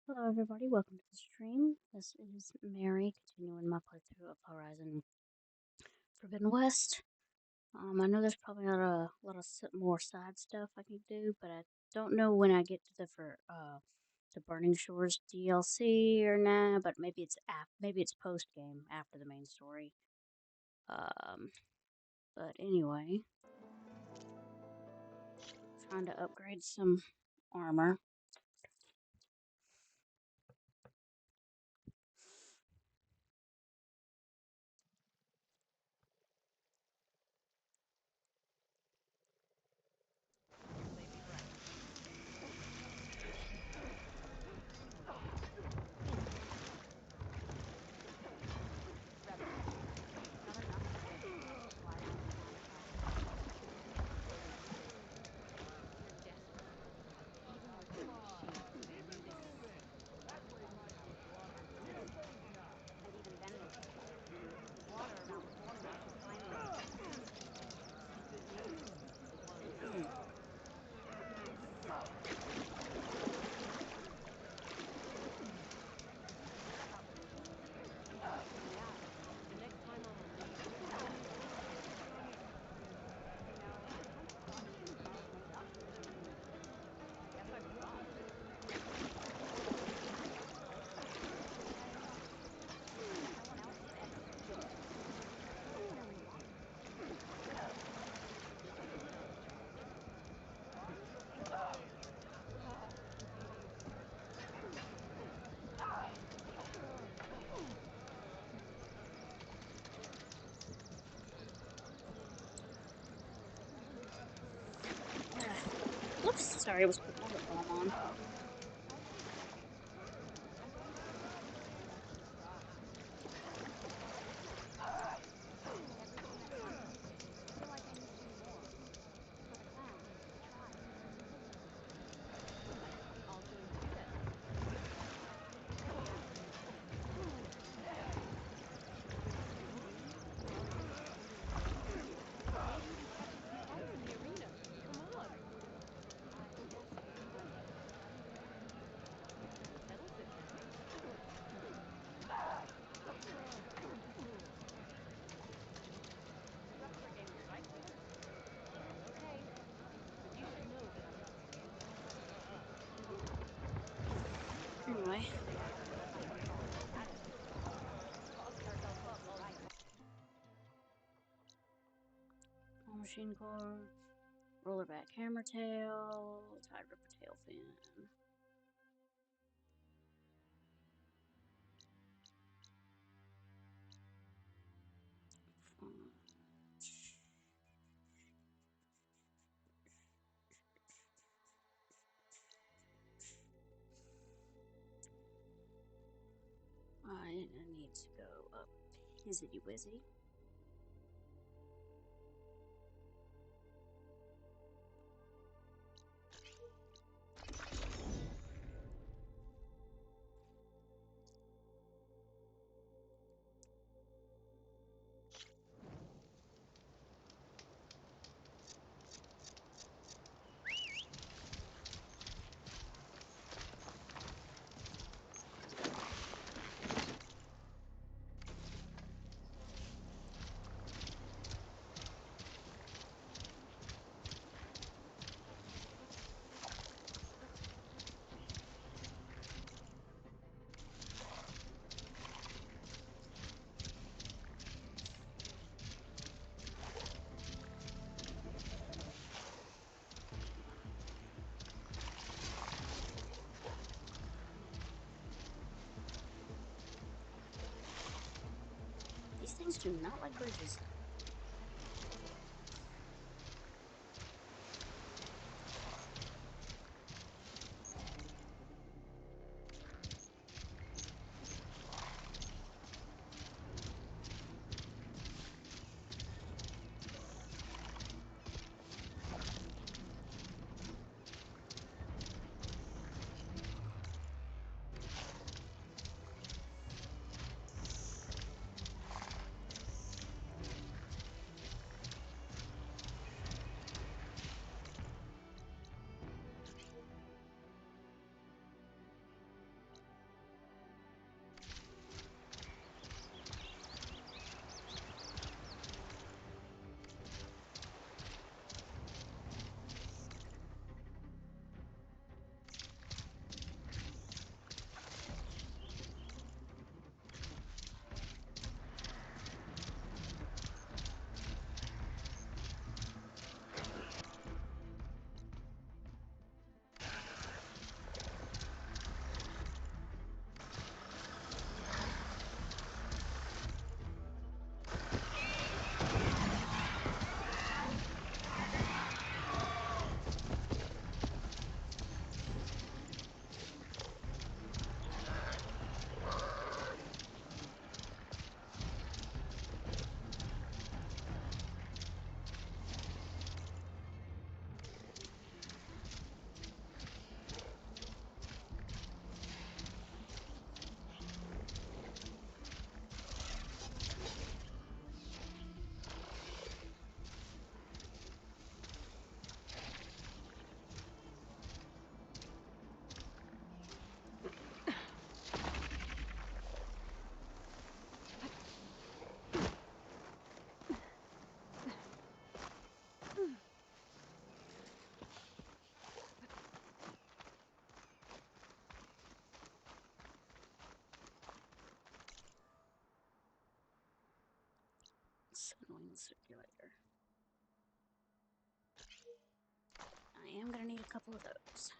Hello, everybody. Welcome to the stream. This is Mary, continuing my playthrough of Horizon Forbidden West. I know there's probably not a lot of more side stuff I can do, but I don't know when I get to the Burning Shores DLC or nah. But maybe it's post game after the main story. Um, but anyway, trying to upgrade some armor. Whoops, sorry, I was putting my lip balm on. Anyway, machine core. Rollerback hammer tail, tide ripper tail fin. I need to go up Hizzity Wizzy. These things do not like bridges. circulator. I am gonna need a couple of those.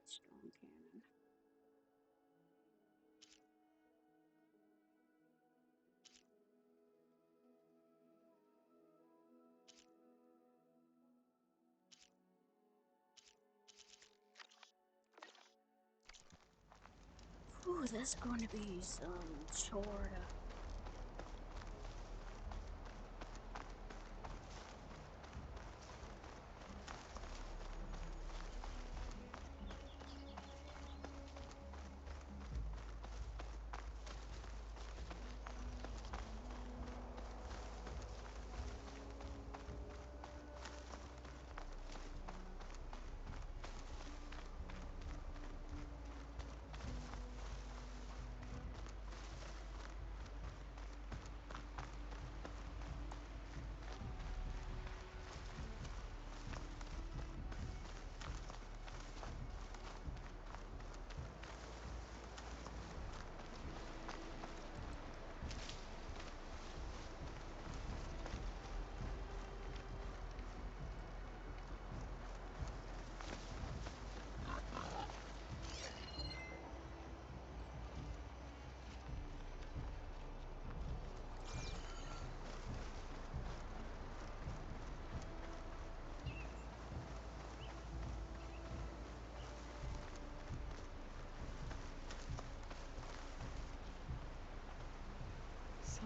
Stone cannon. Ooh, that's going to be some chore to...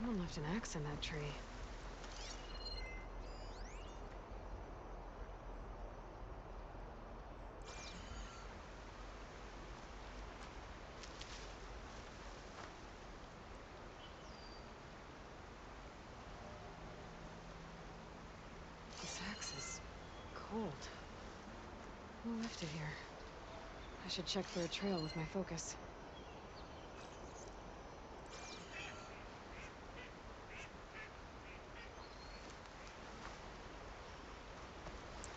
Someone left an axe in that tree. This axe is cold. Who left it here? I should check for a trail with my focus.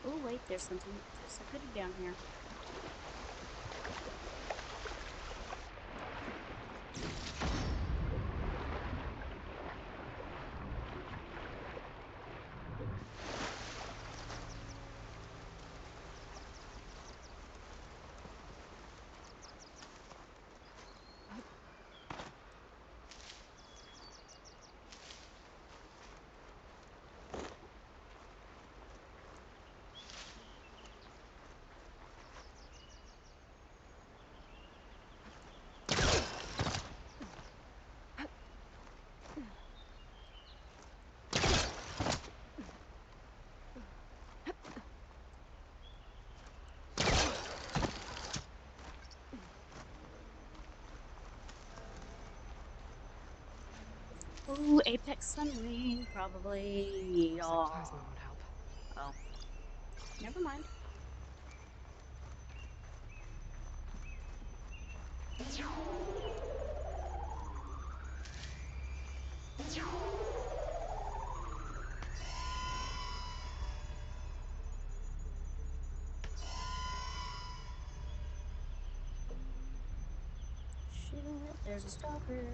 Oh wait, there's a goodie down here. Ooh, Apex Sunwing, probably. Looks like plasma won't help. Oh. Never mind. Shit, there's a stalker.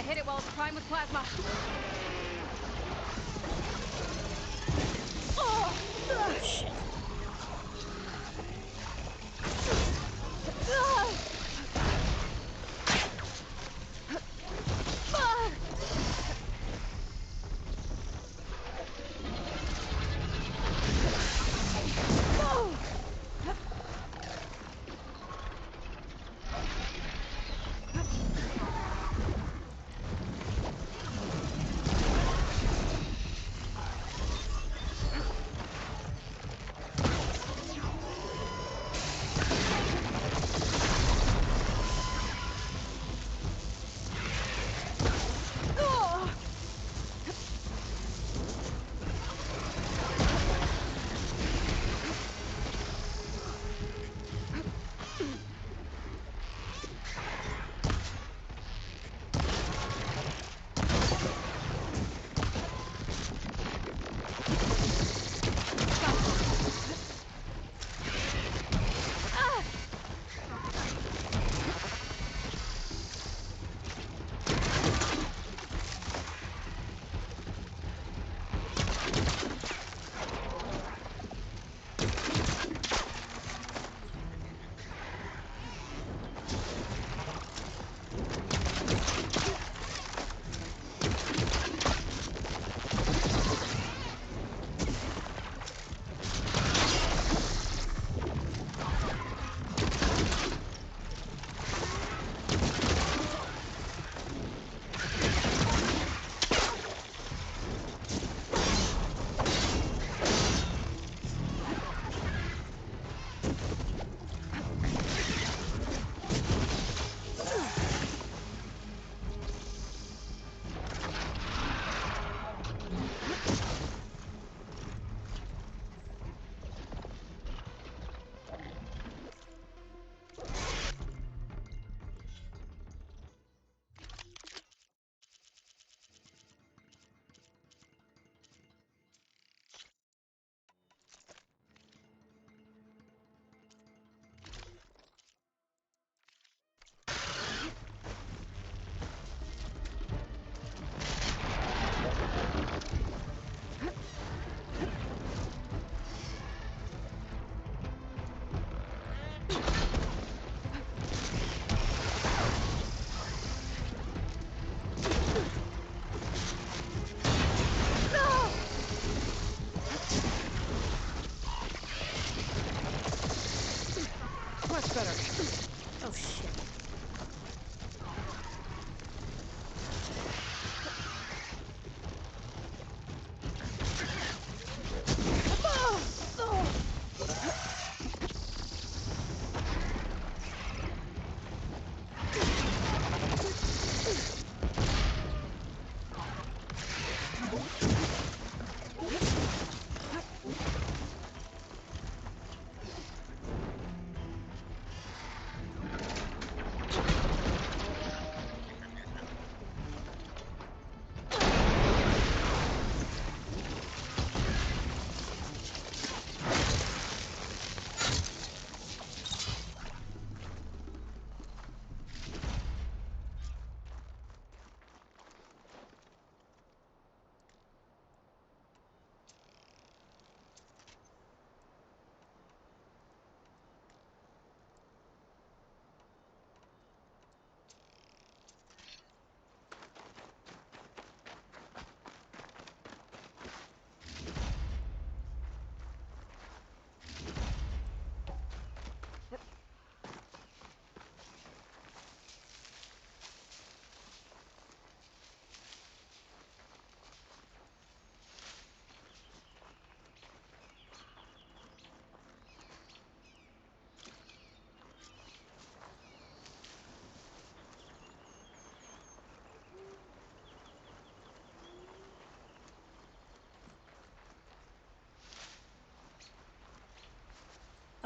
hit it while it's primed with plasma. Oh, shit. Much better. Oh, shit.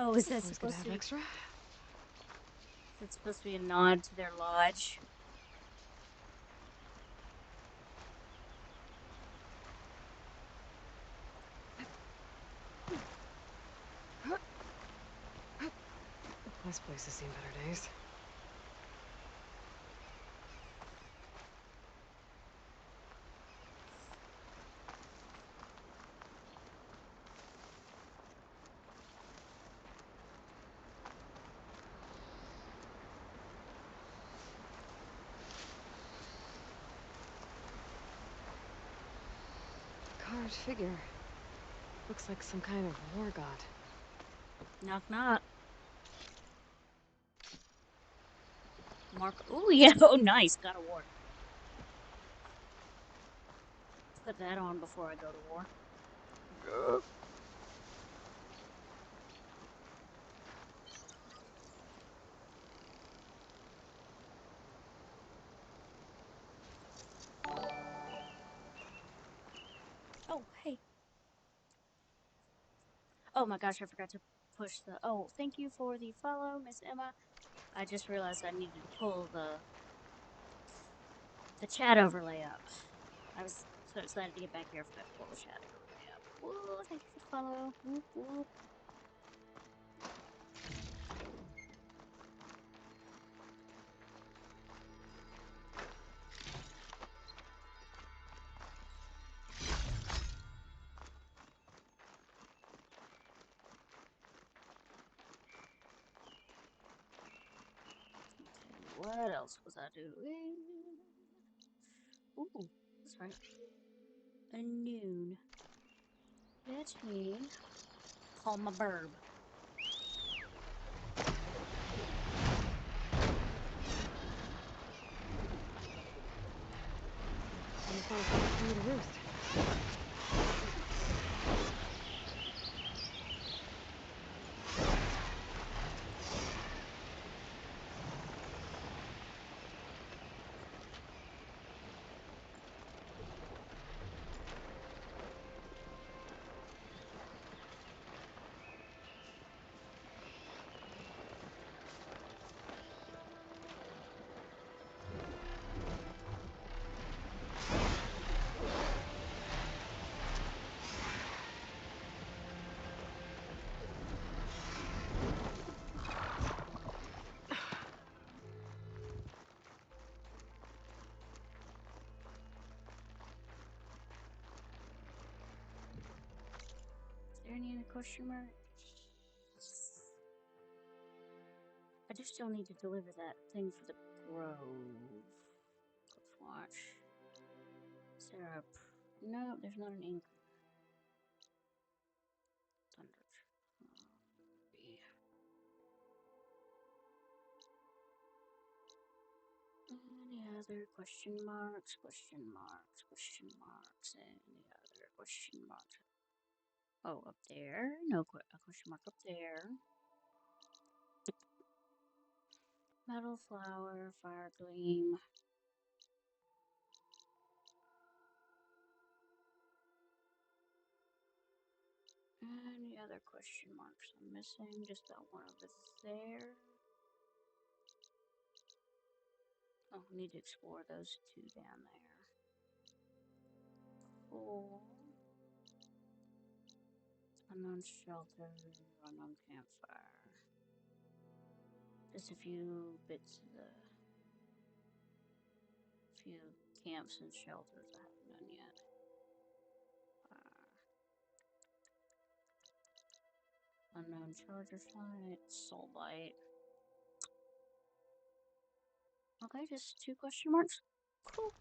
Oh, is that Always good to supposed to have be? extra. Is that supposed to be a nod to their lodge? This place has seen better days. Large figure. Looks like some kind of war god. Knock knock. Mark. Ooh, yeah. Oh, nice. Got a war. Put that on before I go to war. Oh, hey. Oh my gosh, I forgot to push the. Oh, thank you for the follow, Miss Emma. I just realized I needed to pull the chat overlay up. I was so excited to get back here. I forgot to pull the chat overlay up. Woo, thank you for the follow. Whoop, whoop. Okay, what else was I doing? Ooh, that's right. A noon. Let me call my burb. Almost not time for me to roost. Is there any other question mark? I do still need to deliver that thing for the grove. Let's watch. Is there a... No, there's not an ink. Thunder. Any other question marks? Question marks? Question marks? Any other question marks? Oh, up there. No a question mark up there. Metal flower, fire gleam. Any other question marks I'm missing? Just that one over there. Oh, need to explore those two down there. Cool. Unknown shelter, unknown campfire. Just a few bits of the few camps and shelters I haven't done yet. Unknown charger site, soul bite. Okay, just two question marks. Cool.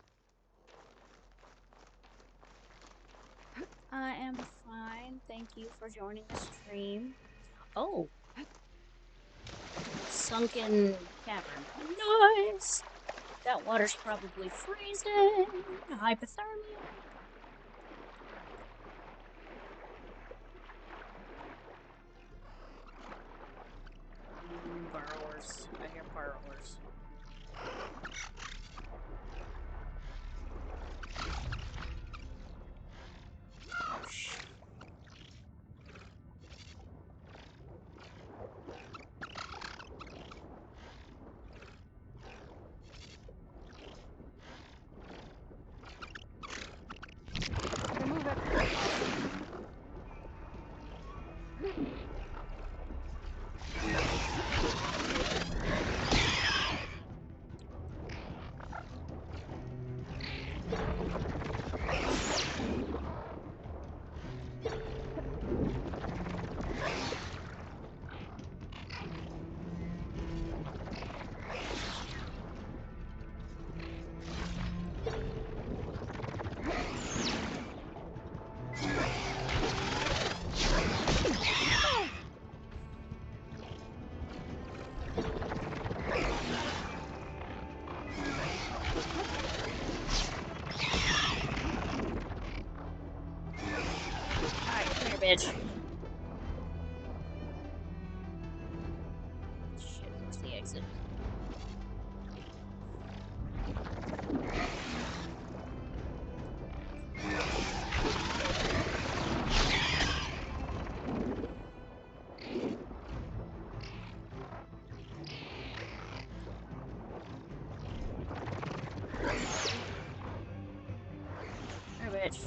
I am fine. Thank you for joining the stream. Oh, sunken cavern. Nice. That water's probably freezing. Hypothermia. Burrowers. I hear burrowers. Remove it. bitch. Shit, where's the exit? Hey, bitch.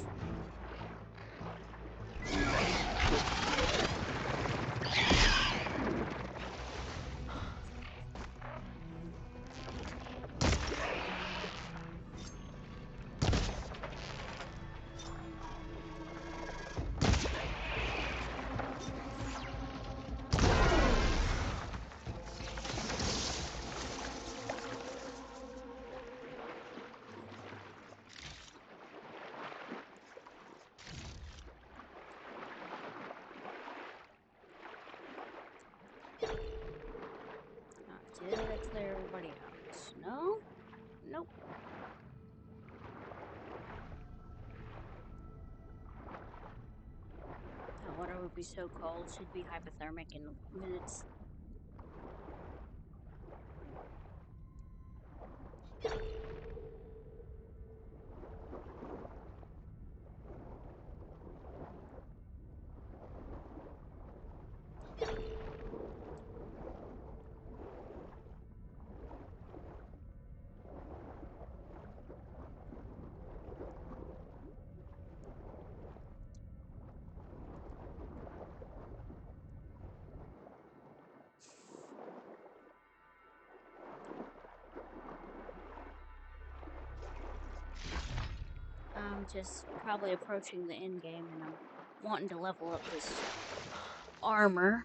Did I clear everybody out? No? Nope. That water would be so cold, she'd be hypothermic in minutes. I'm just probably approaching the end game and I'm wanting to level up this armor.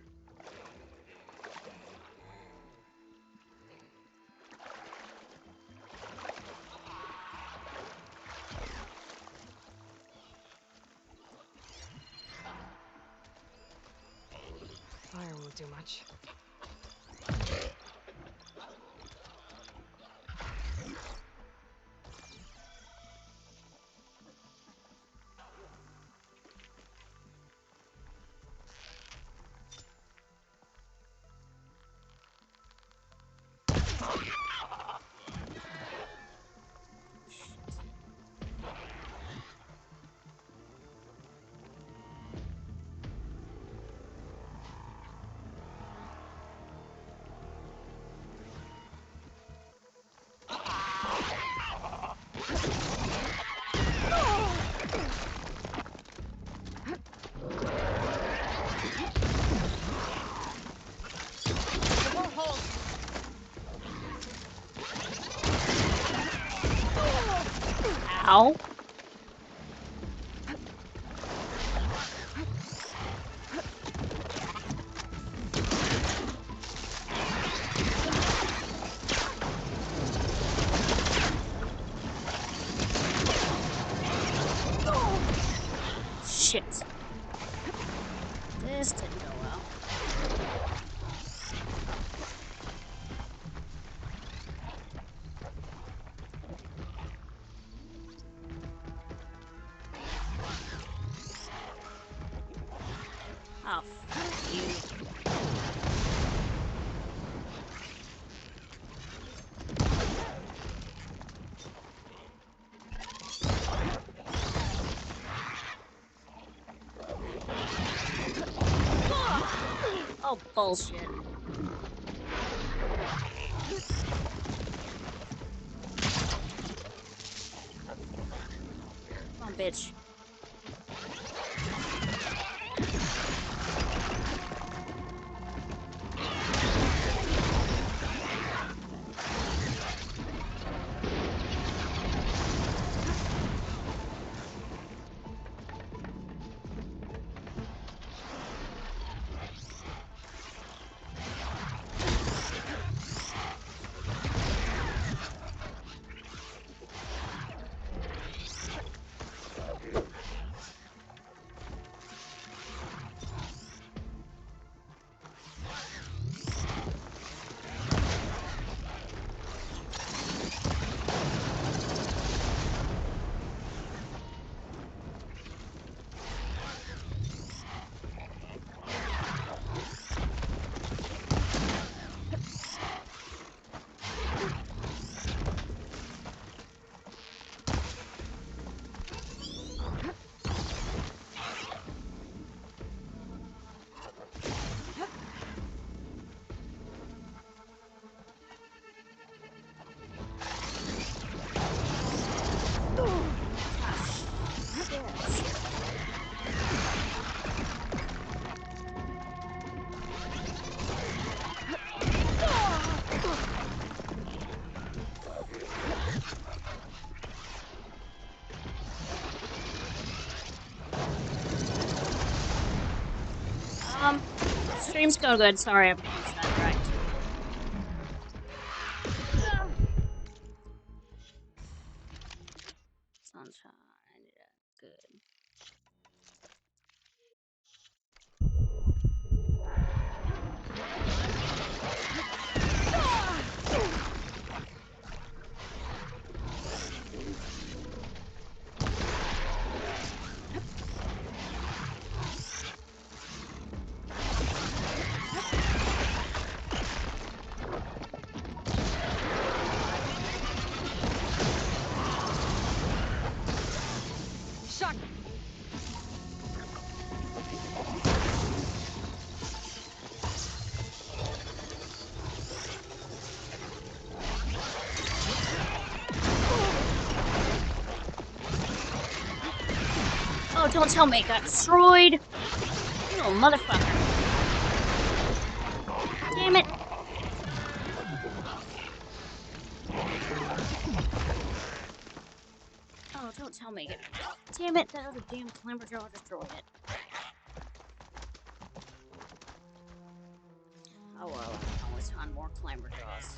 Fire won't do much. Ow. Shit. This didn't go well. Oh, fuck you. Oh, bullshit. Come on, bitch. Stream's going good. Sorry, I'm getting sidetracked. Sunshine. Yeah, good. Shot. Oh, don't tell me it got destroyed! You little motherfucker. Damn it! Oh, don't tell me it. Damn it, that other damn Clamberjaw destroyed it. Oh well, I can always find more Clamberjaws.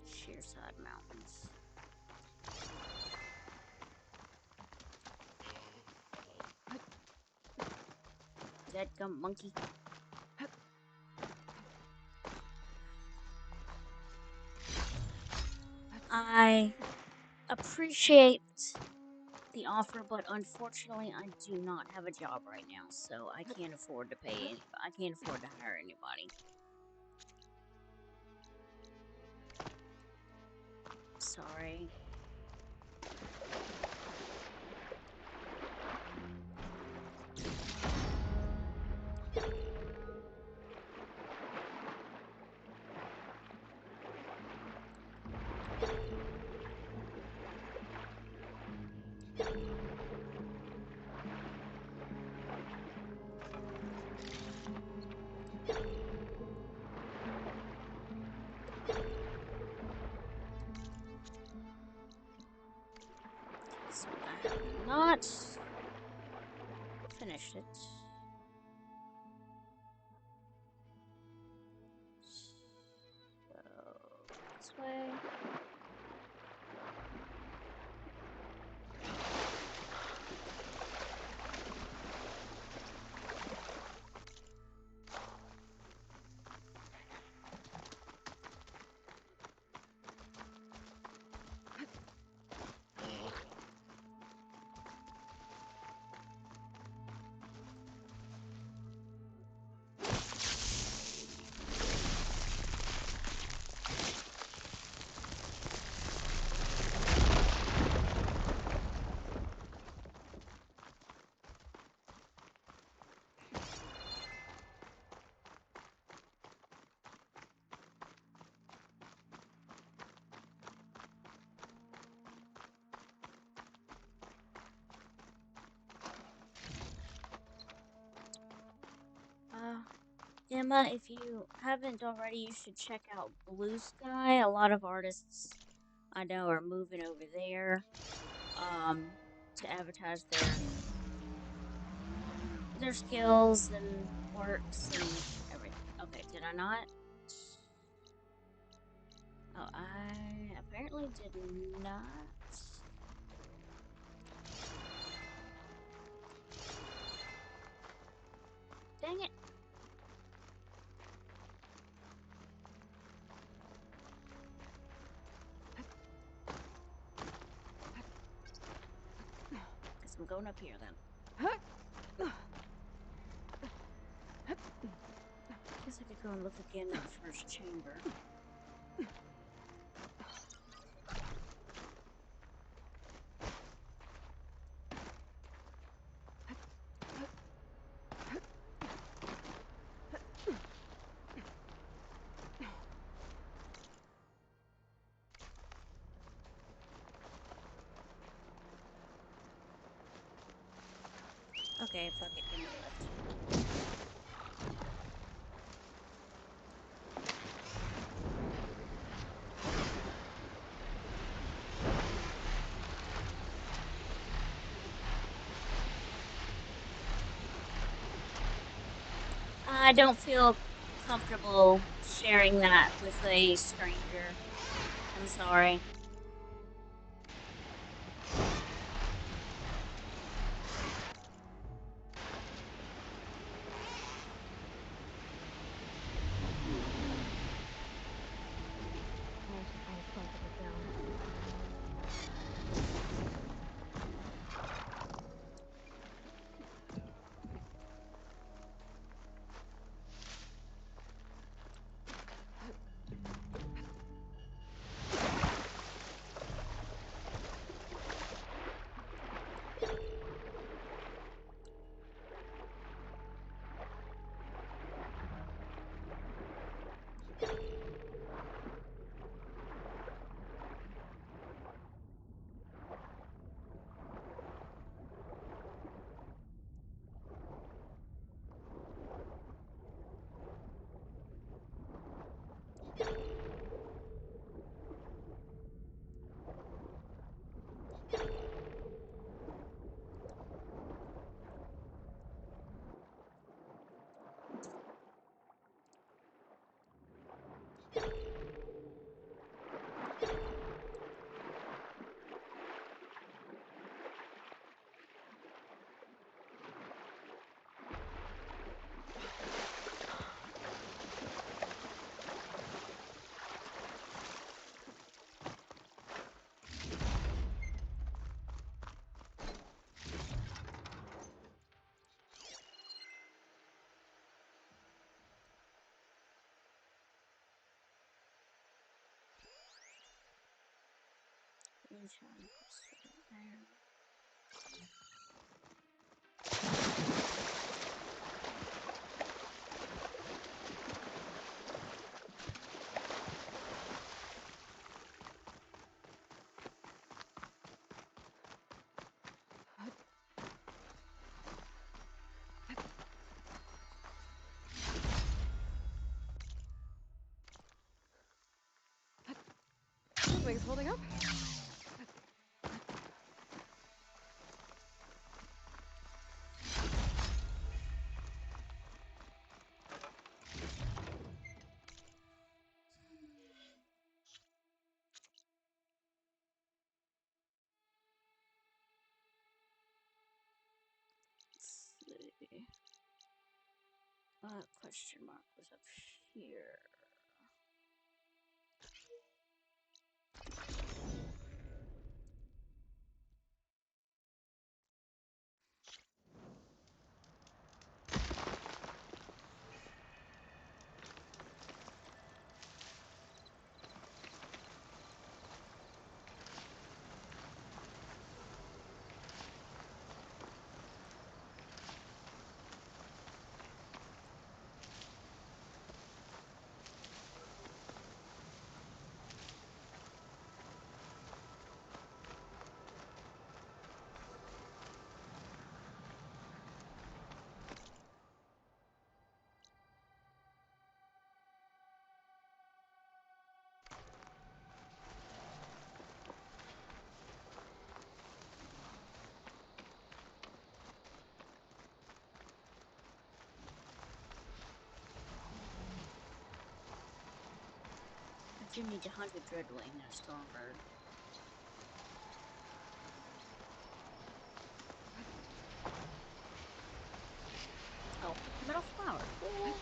Shearside Mountains. Deadgum monkey. I appreciate the offer, but unfortunately, I do not have a job right now, so I can't afford to pay any. I can't afford to hire anybody. Sorry. So I have not finished it. So this way. Emma, if you haven't already, you should check out Blue Sky. A lot of artists I know are moving over there to advertise their skills and works and everything. Okay, did I not? Oh, I apparently did not. Dang it. Guess I'm going up here then. Guess I could go and look again in the first chamber. Okay, fuck it, give me a lift. I don't feel comfortable sharing that with a stranger. I'm sorry. I'll try to put down. Something's holding up. Let's see. Question mark was up here. I do need 100 Dreadwing and a Stormbird. Oh, metal flower. Cool.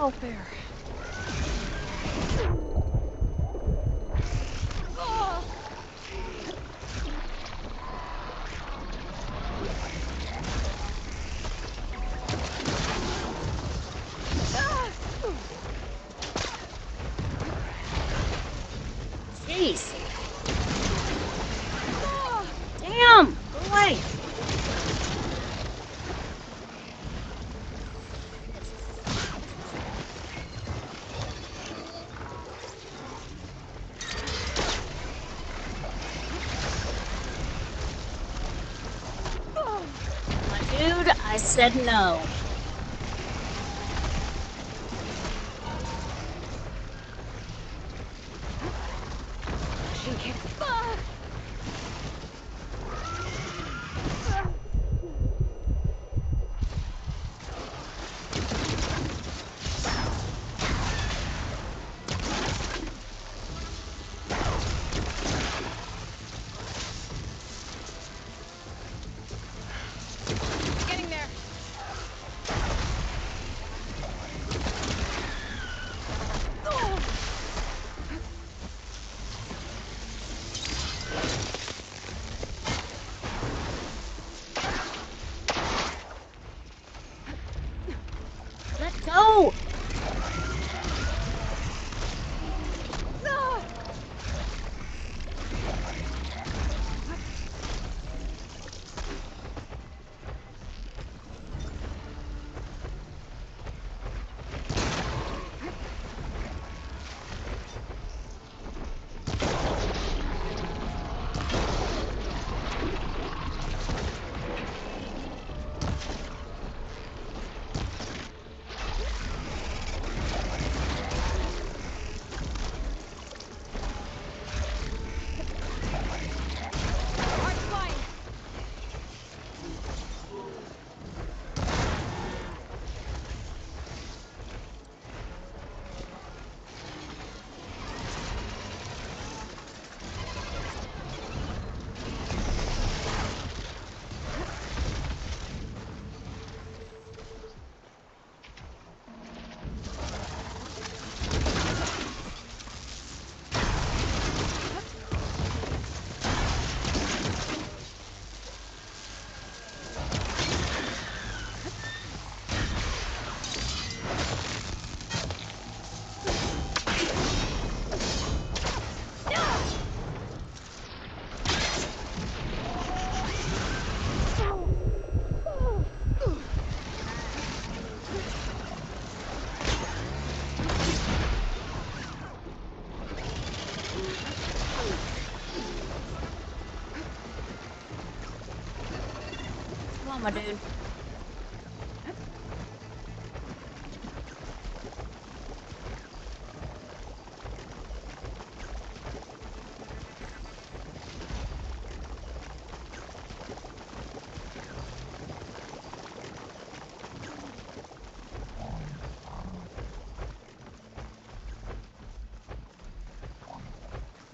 out there. Jeez. Damn! Go away! Dude, I said no. Machine can't. Getting there. Let go! Hard flying. Come on, my dude.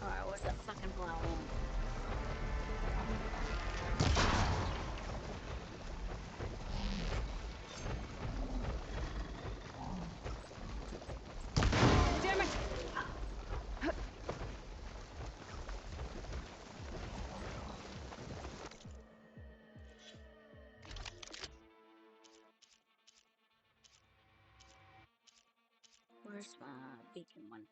Alright, where's that fucking platform? Damn it! Where's my beacon one?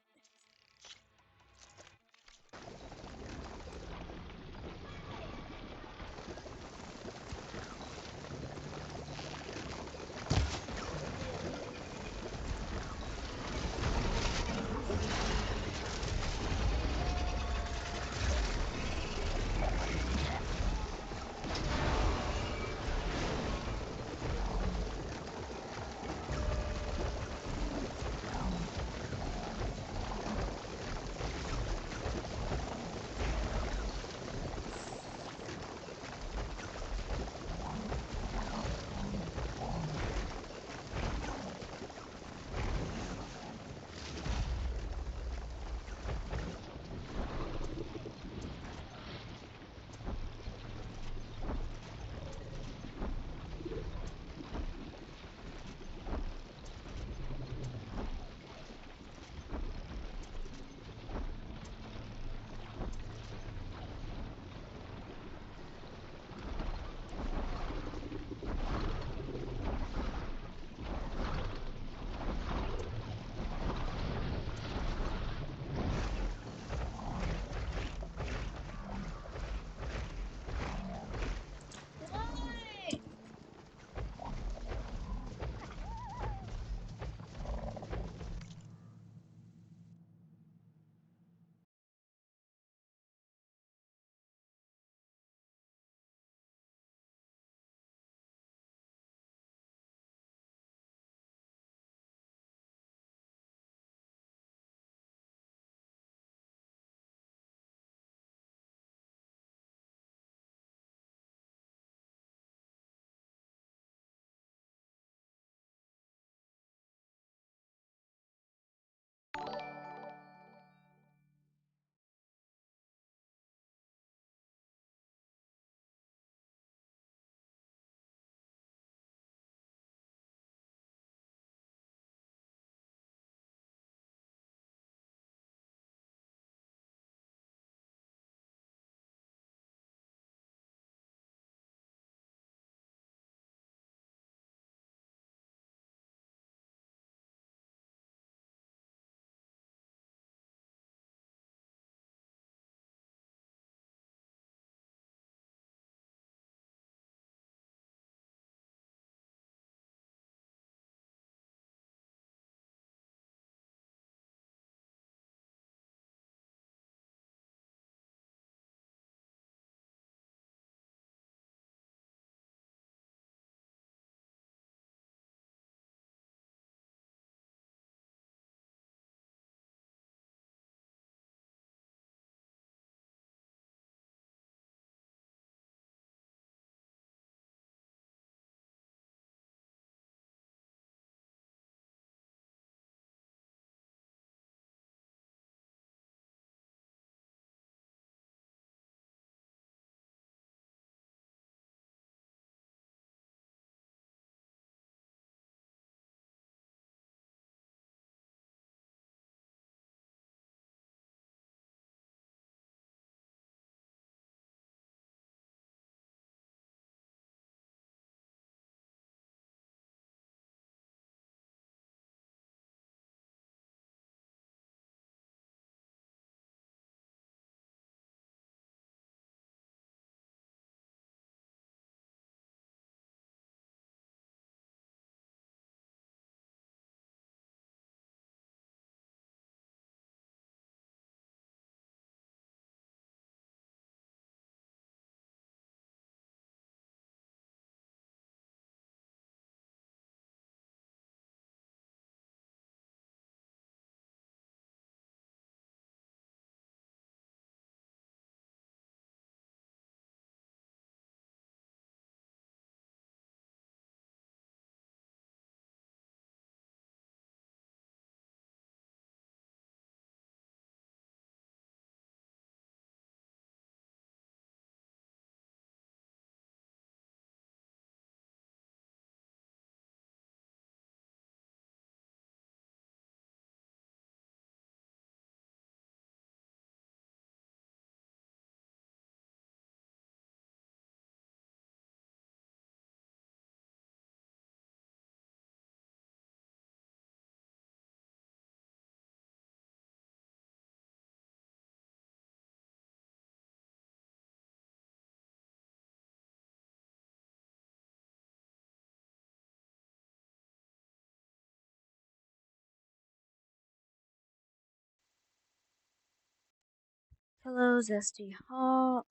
Hello, Zesty Hawk.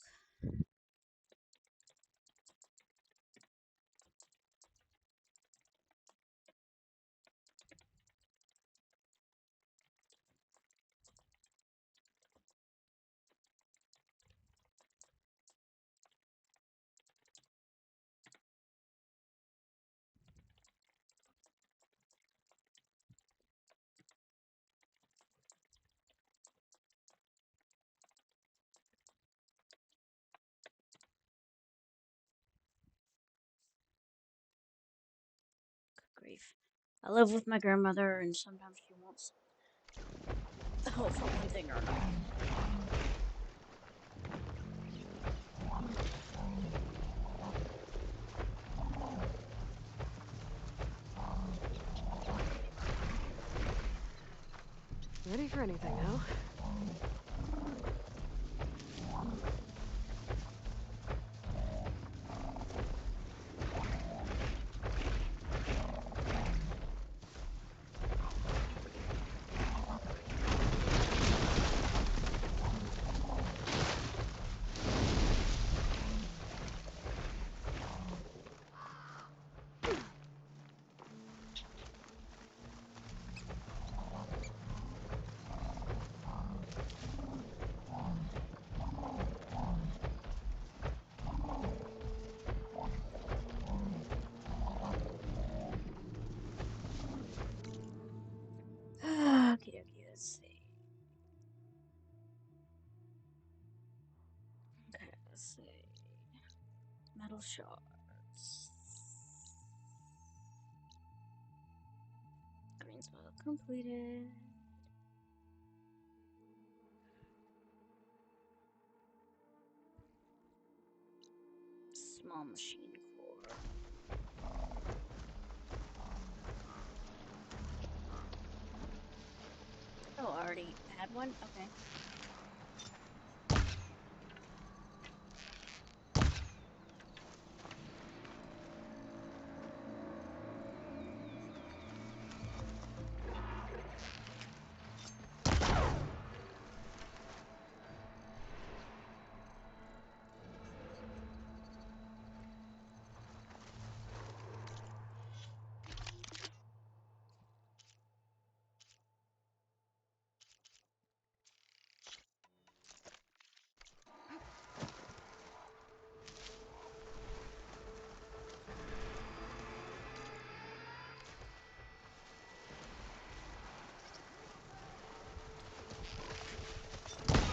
Good grief. I live with my grandmother, and sometimes she wants help for one thing or another. Ready for anything now? Okay, let's see. Okay, let's see. Metal shards. Green spell completed. Small machine core. Oh, I already had one? Okay.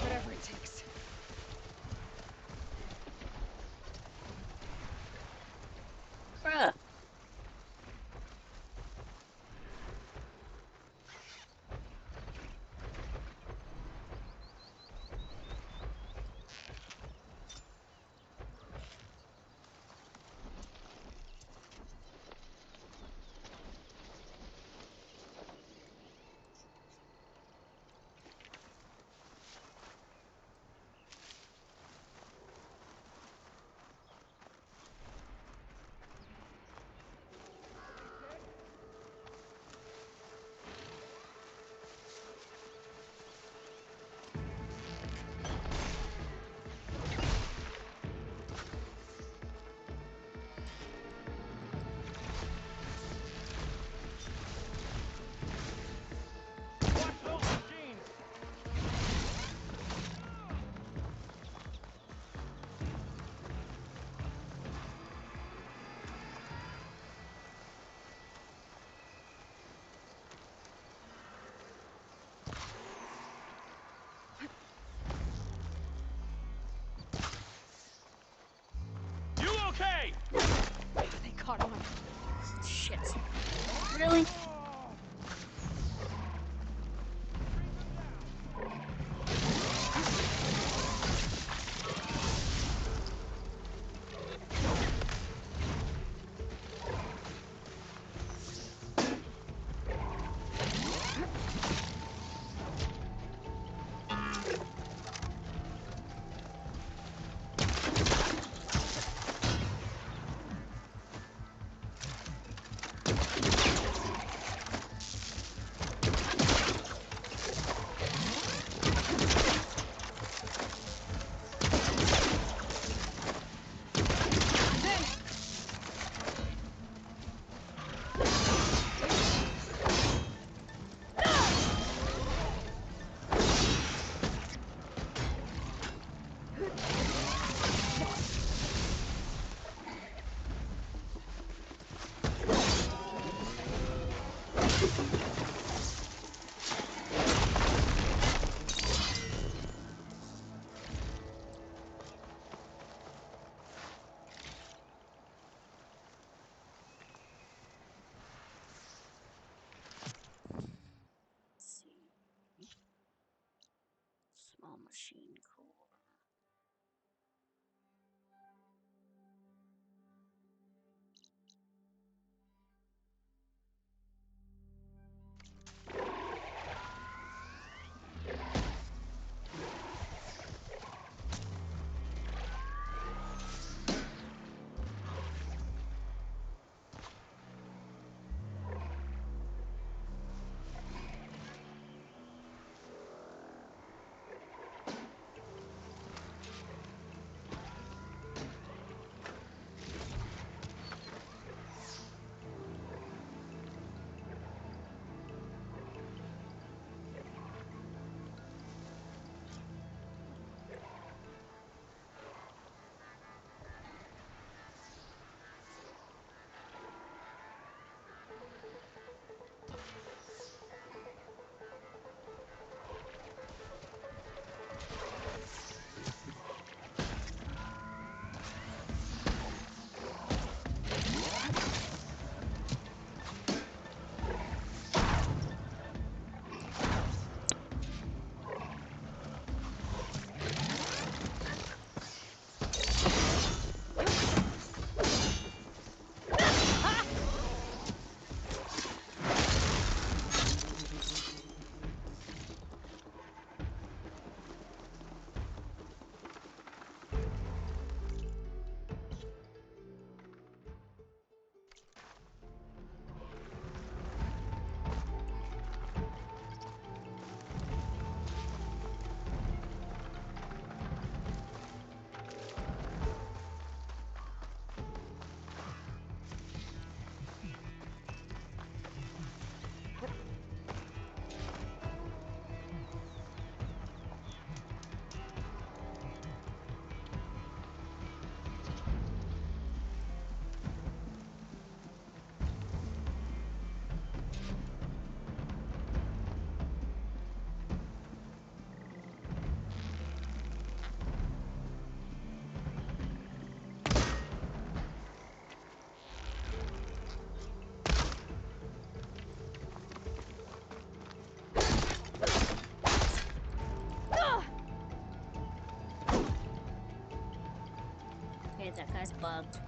Whatever it takes. Bruh. You okay? They caught on. Shit. Really? machine. Cool. Okay, that guy's bugged.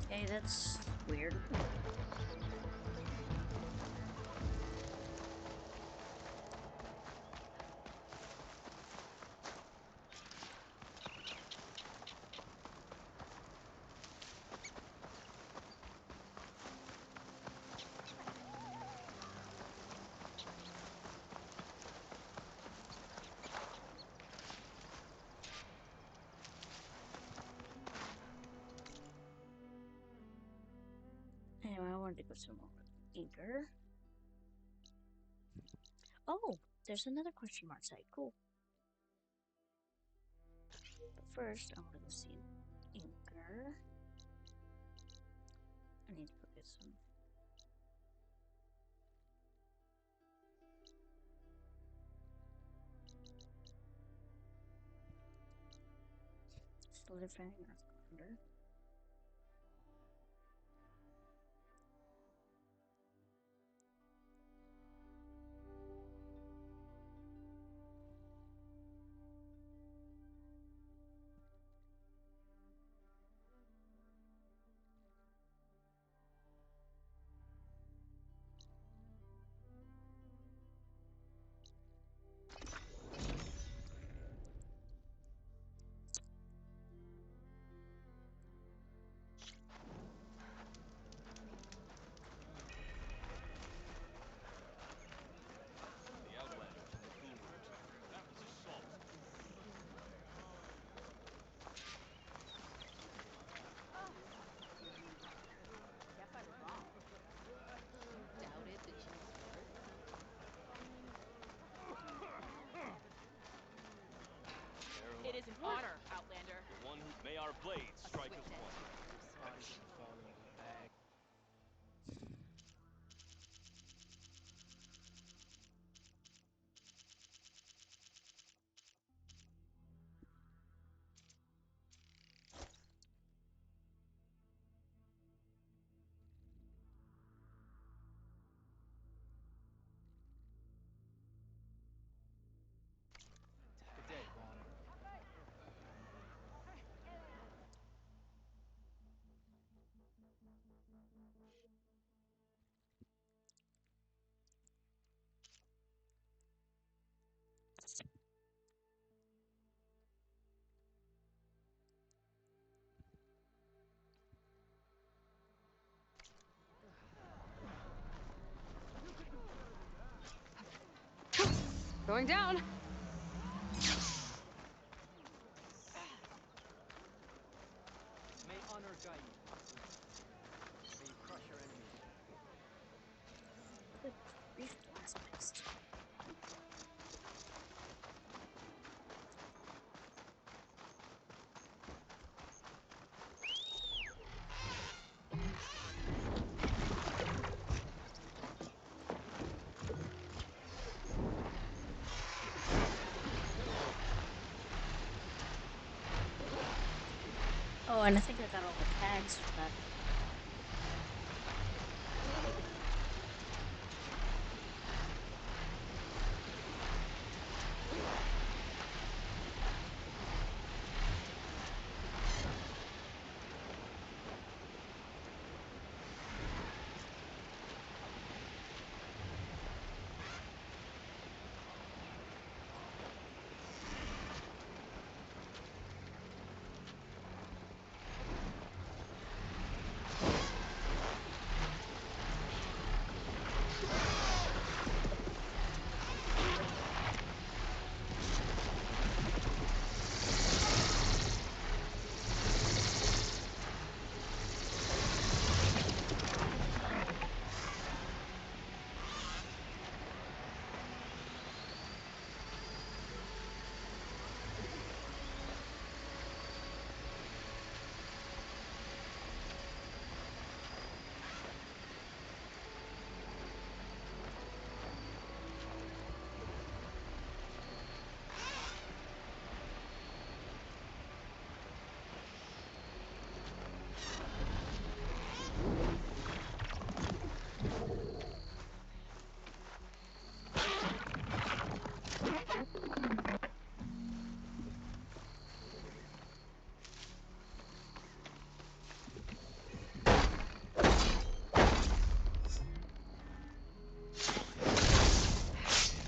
Okay, that's weird. Anyway, I wanted to go somewhere with Inker. Oh, there's another question mark site. Cool. But first, I want to go see Inker. I need to go get some. Still defending Earthgrounder. Going down! May honor guide you. May you crush your enemies. Good grief, blast beast. Oh, and I think I got all the tags for that.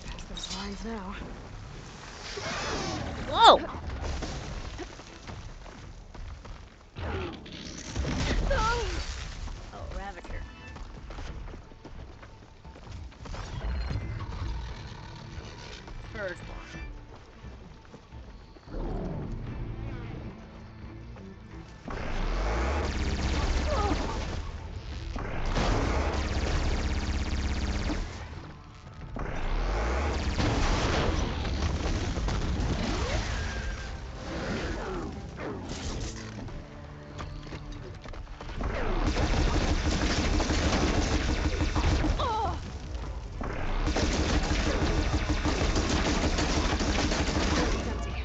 Past those lines now. Whoa! Oh, Ravager. Purge one. It's empty.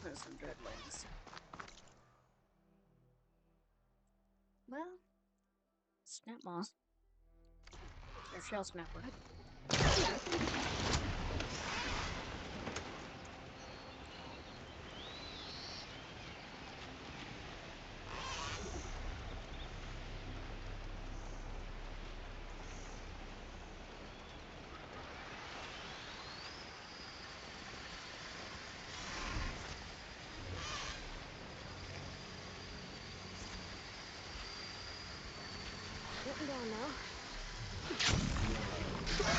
There's some dreadlings. Well, snap moss. Or shell snapper. Flashlight's not gonna help me here.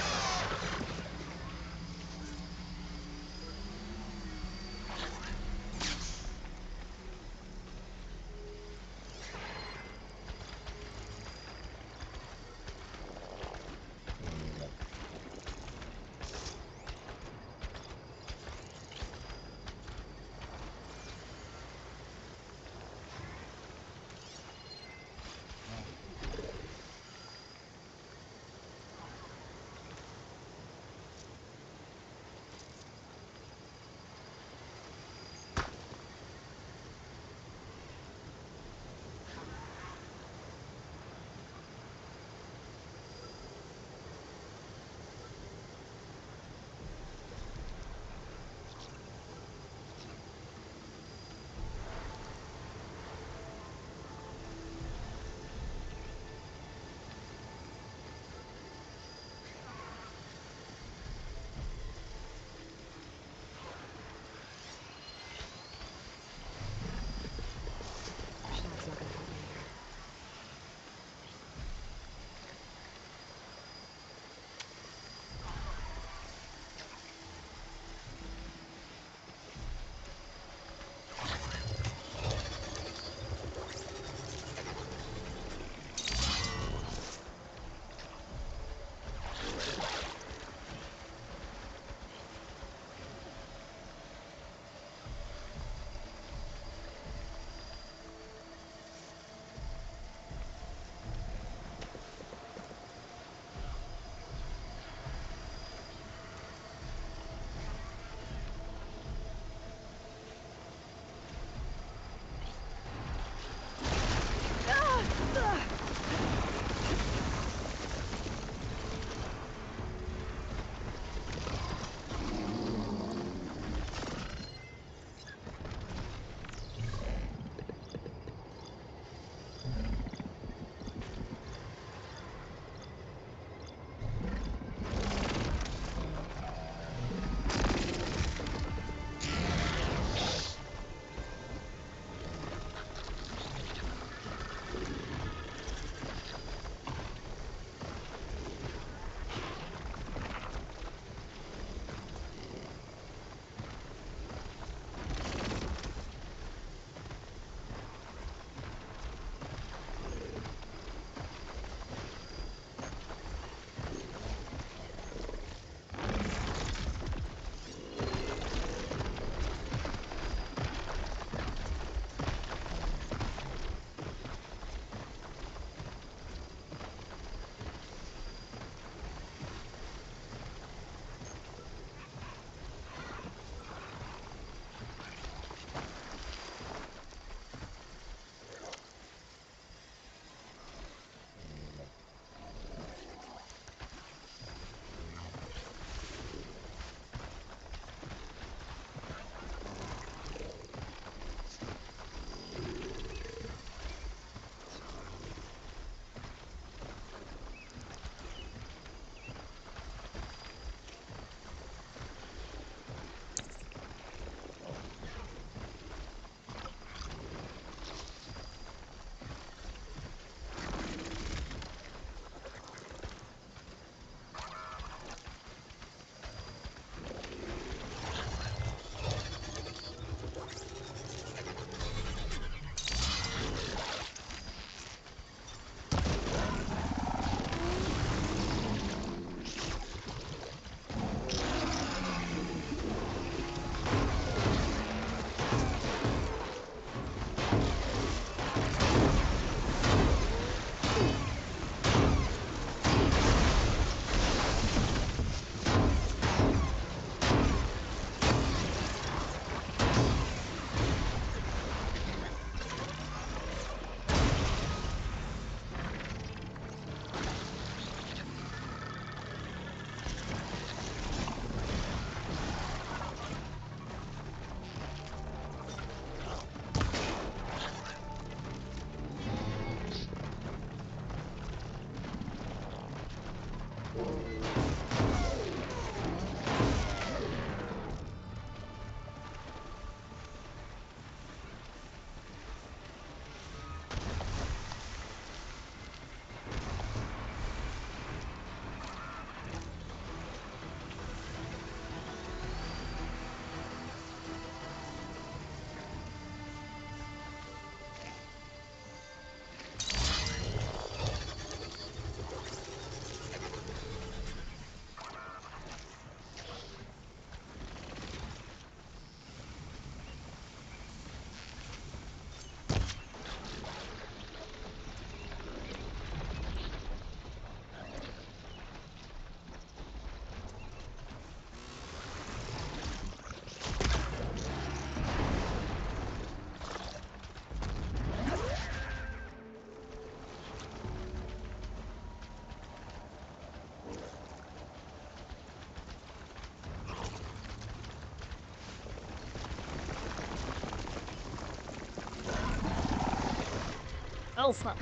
Go for it.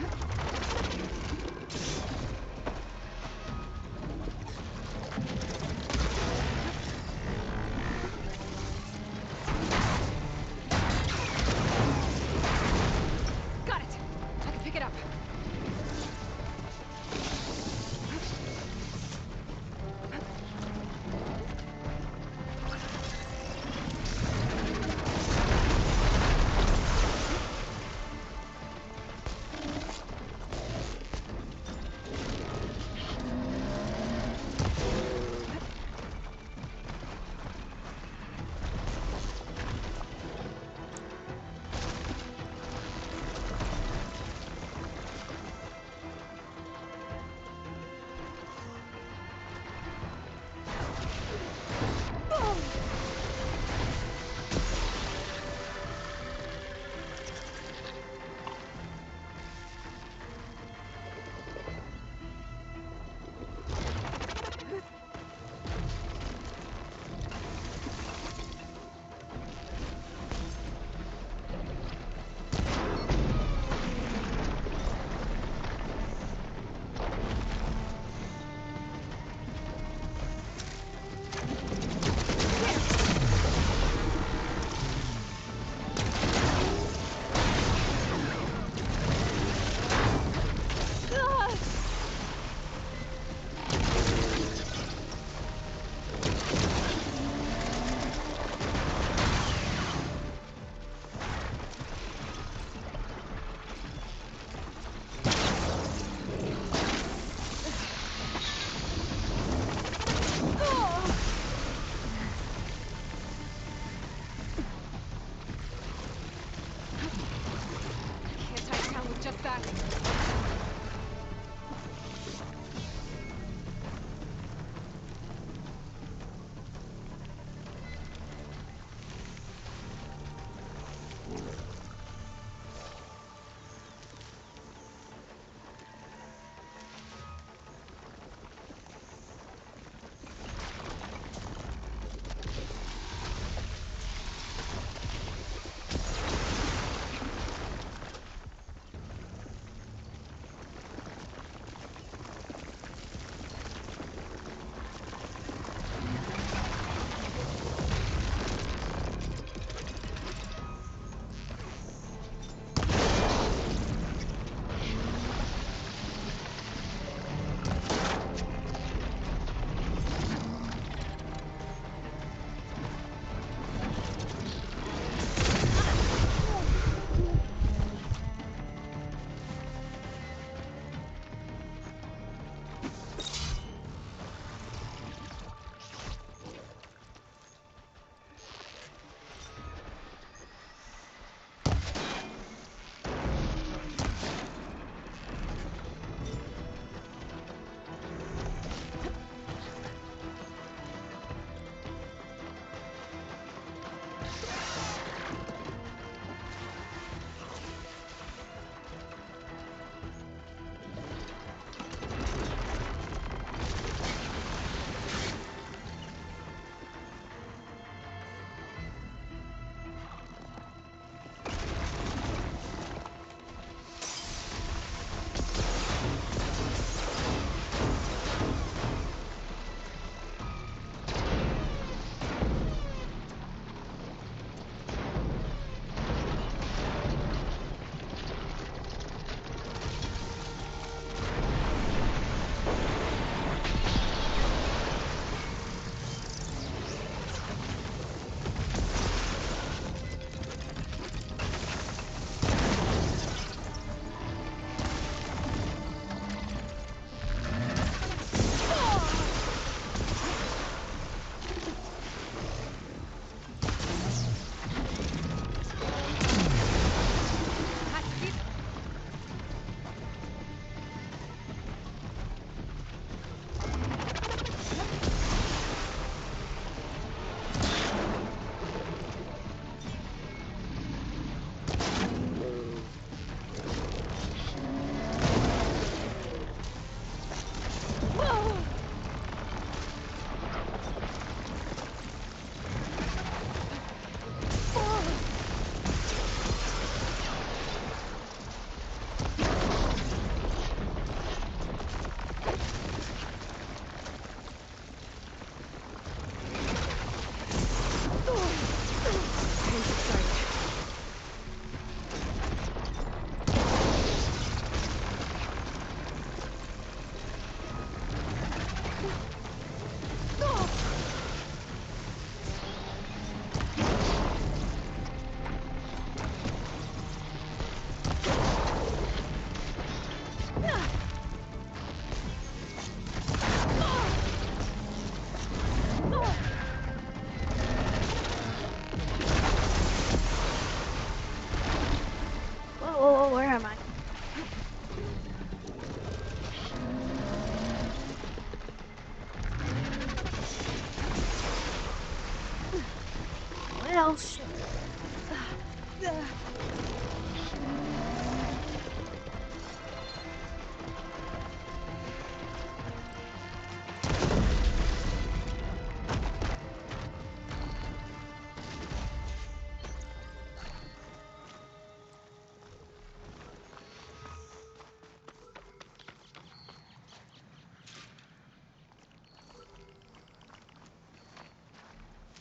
Got it! I can pick it up. Can't tie it down with just that.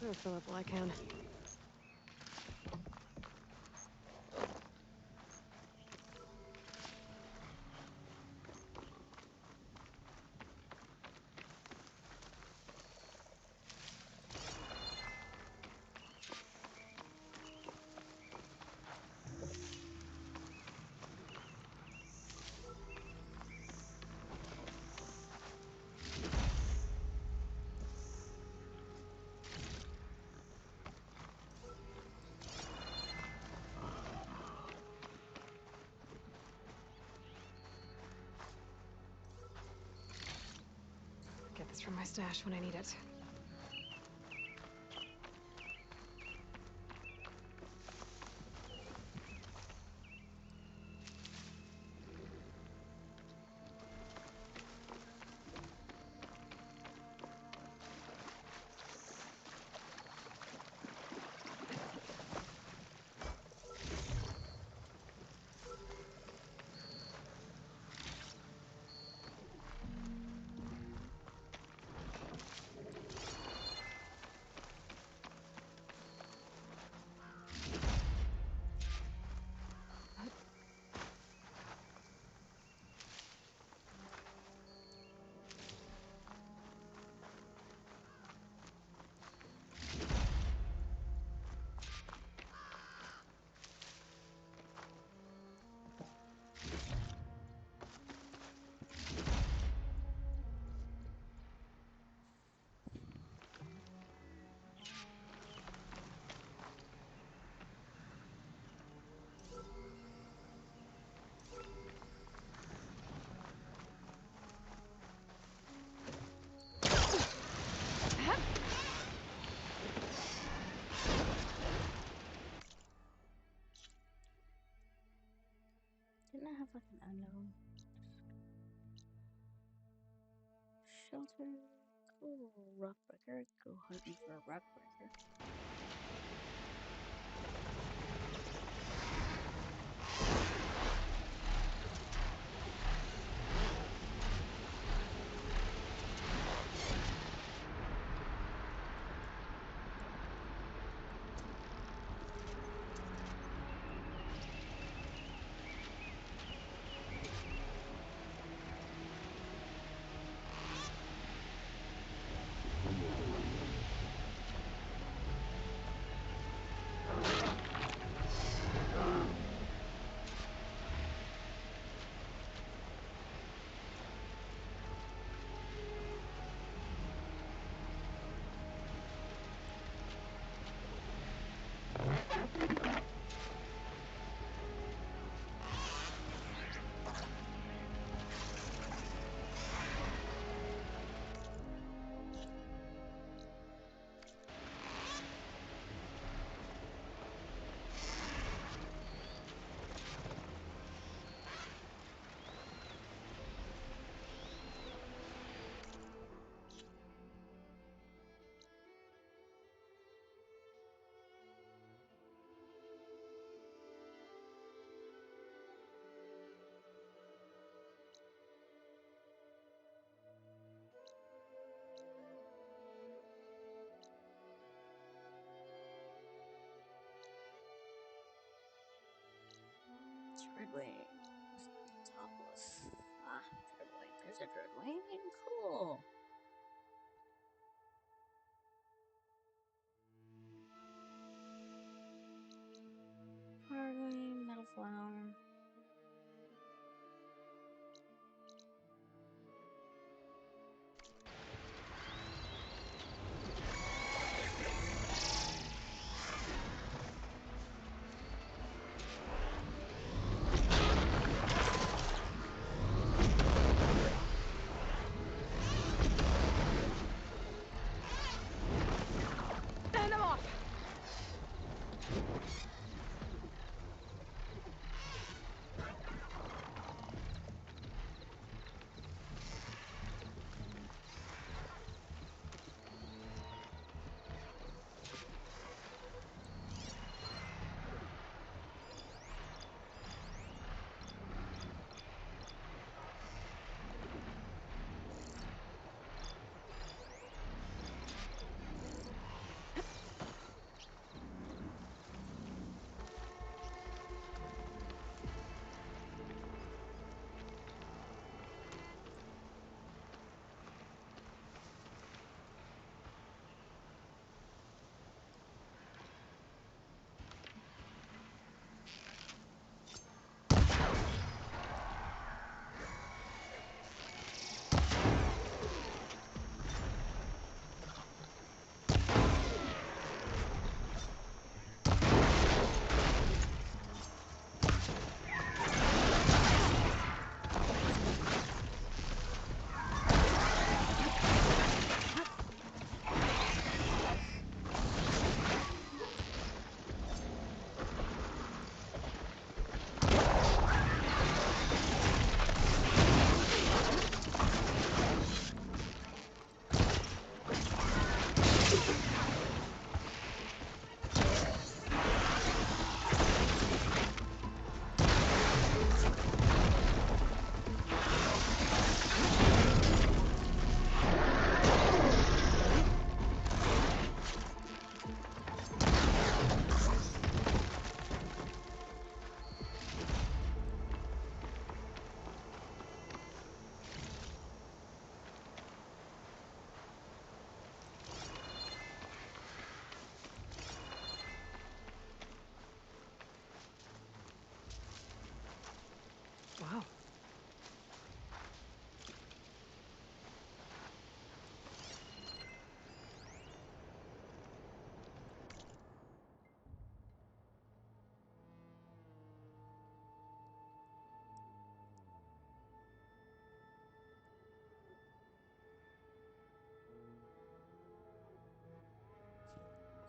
I'll fill up while I can. Get this from my stash when I need it. Didn't I have like an unknown shelter? Cool, rockbreaker. Go hunting for a rockbreaker. It's Dreadwing. Topless. Ah, Dreadwing. There's a Dreadwing. Cool. Hardwing, metal flower.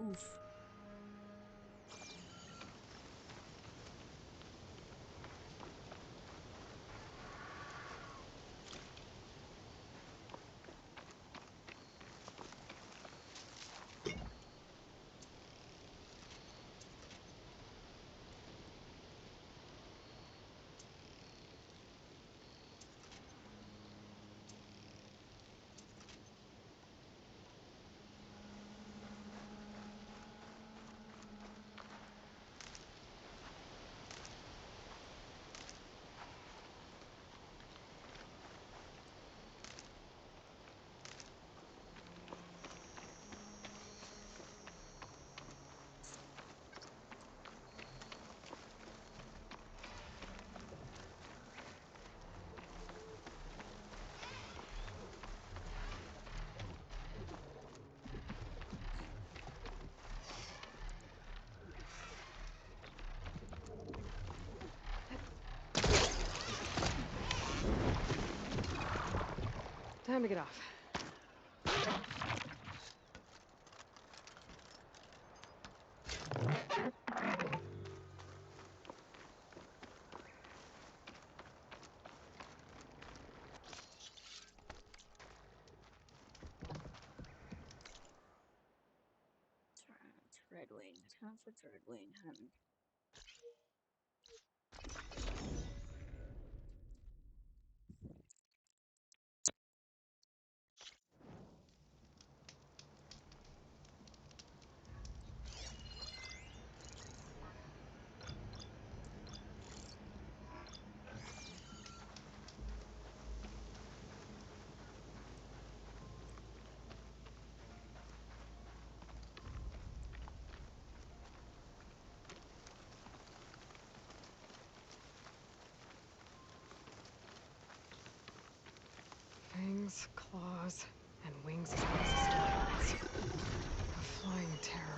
Oof. Time to get off. It's Red Wing. Time for Red Wing hunting. Fangs, claws, and wings as big as stallions. A flying terror.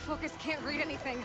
My focus can't read anything.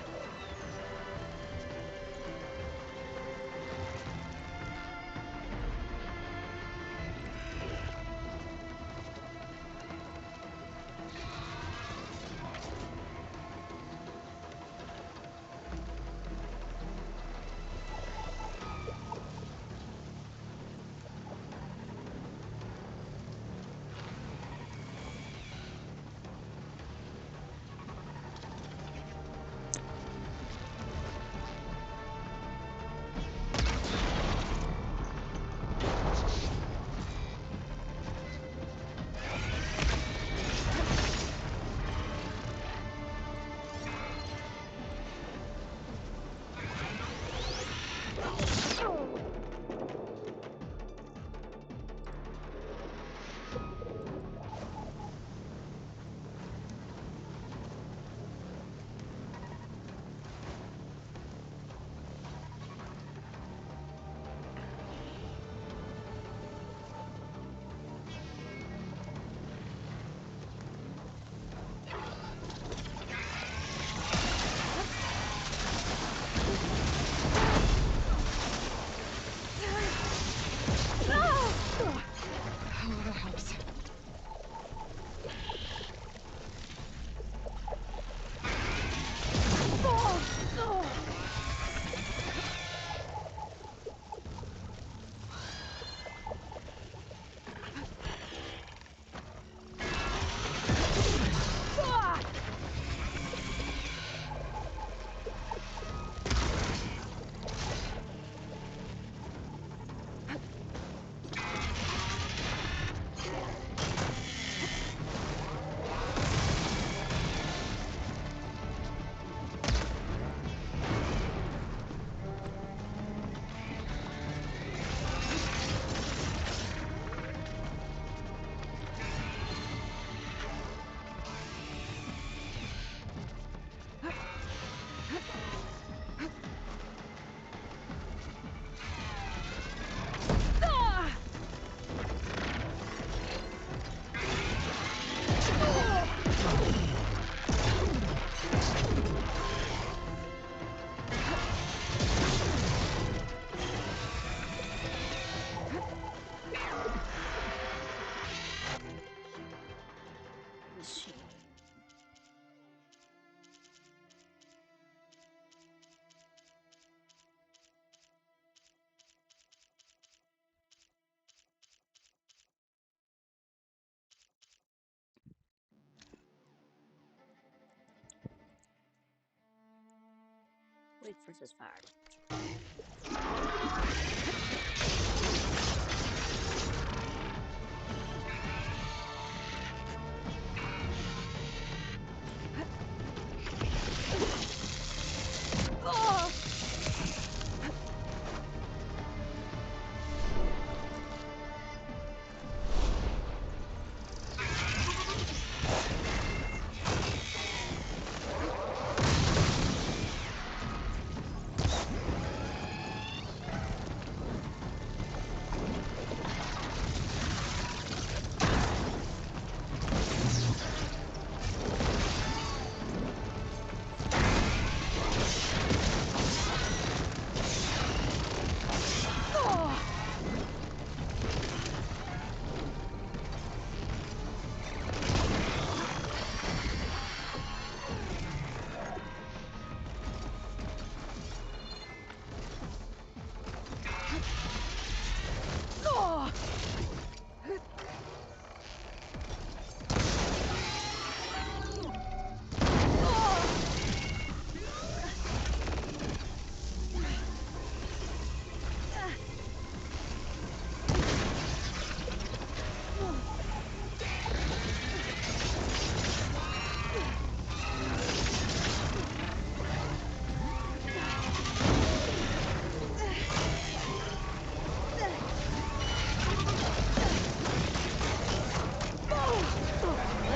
Let's see. Wait for this fire.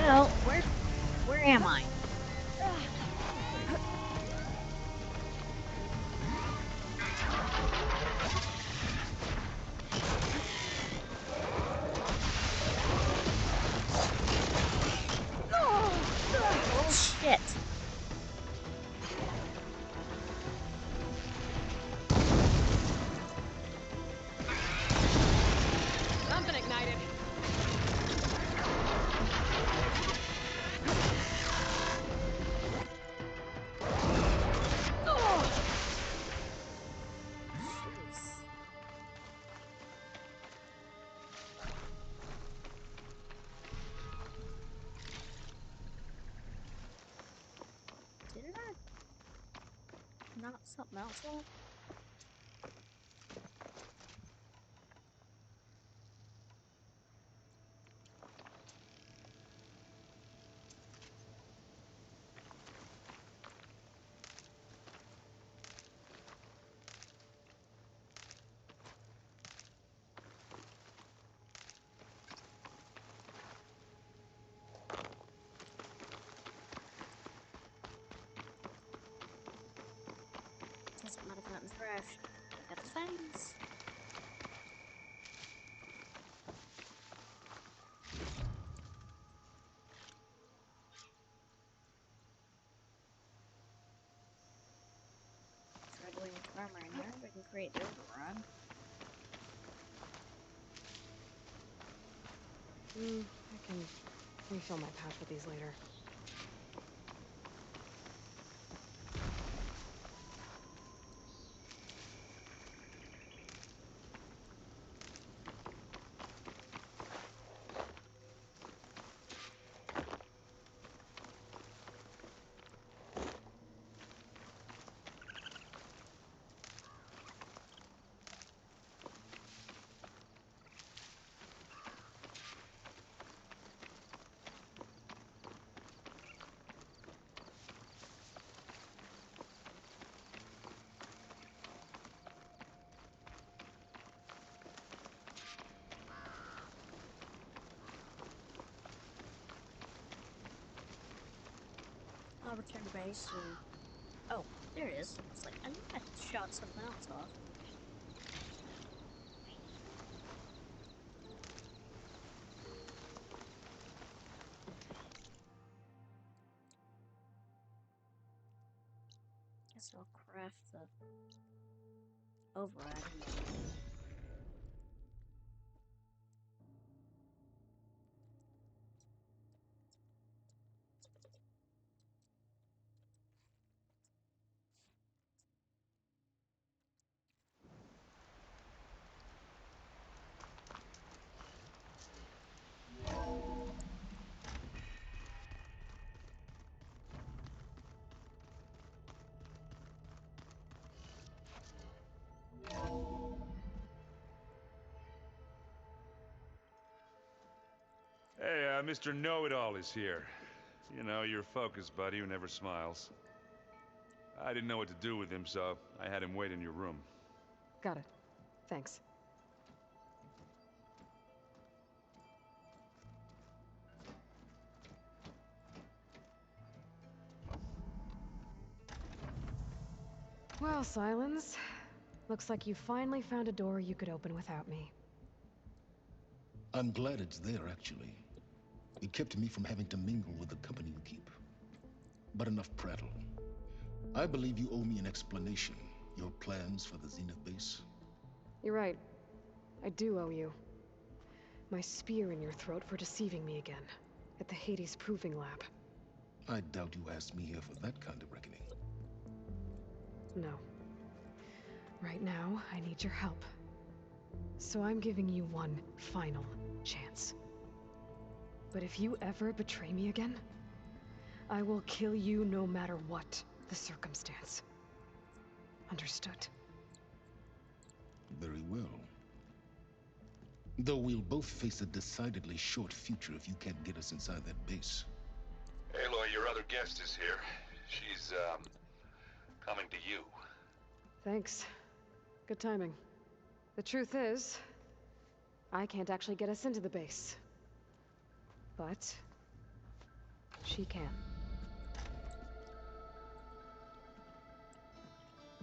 Well, where am I? Oh shit. Something ignited. Jeez. Didn't I knock something else off? Doesn't matter if nothing's fresh. I got the fangs. Try doing armor in here. We can create the overrun. I can refill my pouch with these later. I'll return to base and... Oh, there it is. It's like, I knew I shot something else off. guess I'll craft the override. Hey, Mr. Know-It-All is here. You know, your focus buddy who never smiles. I didn't know what to do with him, so I had him wait in your room. Got it. Thanks. Well, Silence. Looks like you finally found a door you could open without me. I'm glad it's there, actually. It kept me from having to mingle with the company you keep. But enough prattle. I believe you owe me an explanation. Your plans for the Zenith base? You're right. I do owe you. My spear in your throat for deceiving me again. At the Hades Proving Lab. I doubt you asked me here for that kind of reckoning. No. Right now, I need your help. So I'm giving you one final chance. But if you ever betray me again, I will kill you no matter what the circumstance. Understood? Very well. Though we'll both face a decidedly short future if you can't get us inside that base. Aloy, your other guest is here. She's, coming to you. Thanks. Good timing. The truth is, I can't actually get us into the base. But she can.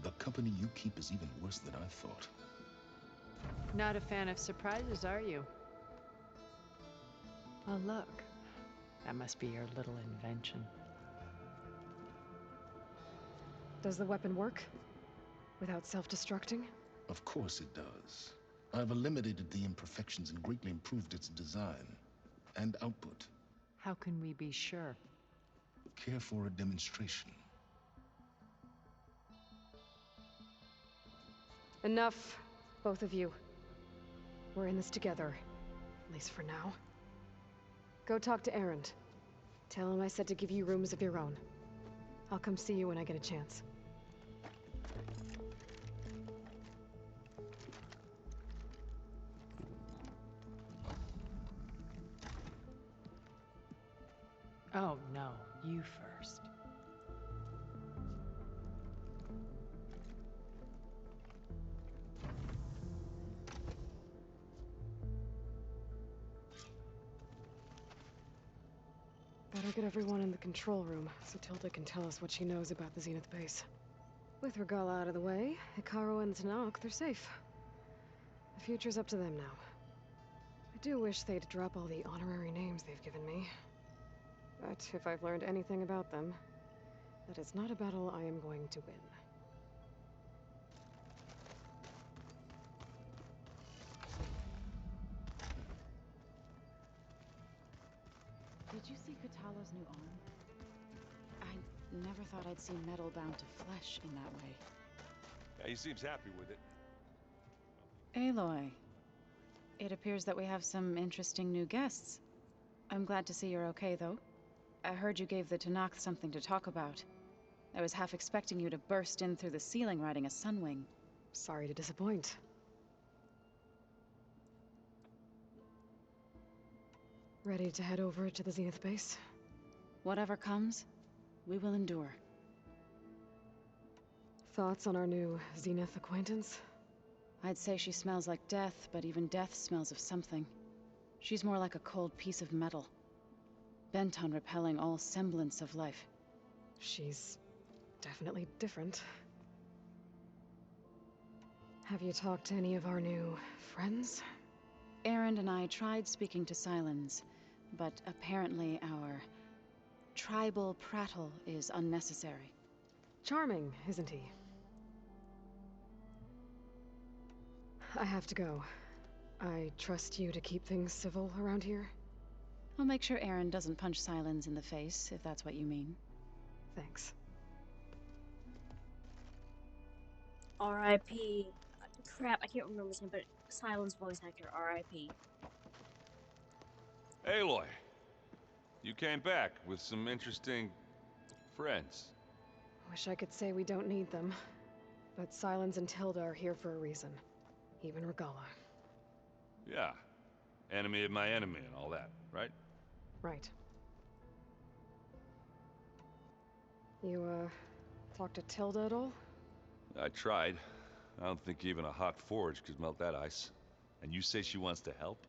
The company you keep is even worse than I thought. Not a fan of surprises, are you? Oh, look. That must be your little invention. Does the weapon work? Without self-destructing? Of course it does. I've eliminated the imperfections and greatly improved its design and output. How can we be sure? Care for a demonstration? Enough, both of you. We're in this together, at least for now. Go talk to Erend. Tell him I said to give you rooms of your own. I'll come see you when I get a chance. Oh, no. You first. Better get everyone in the control room, so Tilda can tell us what she knows about the Zenith base. With Regalla out of the way, Hekarro and Tenakth, they're safe. The future's up to them now. I do wish they'd drop all the honorary names they've given me. But if I've learned anything about them, that it's not a battle I am going to win. Did you see Kotallo's new arm? I never thought I'd see metal bound to flesh in that way. Yeah, he seems happy with it. Aloy, it appears that we have some interesting new guests. I'm glad to see you're okay, though. I heard you gave the Tenakth something to talk about. I was half expecting you to burst in through the ceiling riding a sunwing. Sorry to disappoint. Ready to head over to the Zenith base? Whatever comes, we will endure. Thoughts on our new Zenith acquaintance? I'd say she smells like death, but even death smells of something. She's more like a cold piece of metal, bent on repelling all semblance of life. She's definitely different. Have you talked to any of our new friends? Erend and I tried speaking to Sylens, but apparently our tribal prattle is unnecessary. Charming, isn't he? I have to go. I trust you to keep things civil around here. I'll make sure Aaron doesn't punch Sylens in the face, if that's what you mean. Thanks. R.I.P. Crap, I can't remember his name, but Silence voice actor, R.I.P. Aloy, you came back with some interesting friends. Wish I could say we don't need them. But Sylens and Tilda are here for a reason. Even Regala. Yeah, enemy of my enemy and all that, right? Right. You, talked to Tilda at all? I tried. I don't think even a hot forge could melt that ice. And you say she wants to help?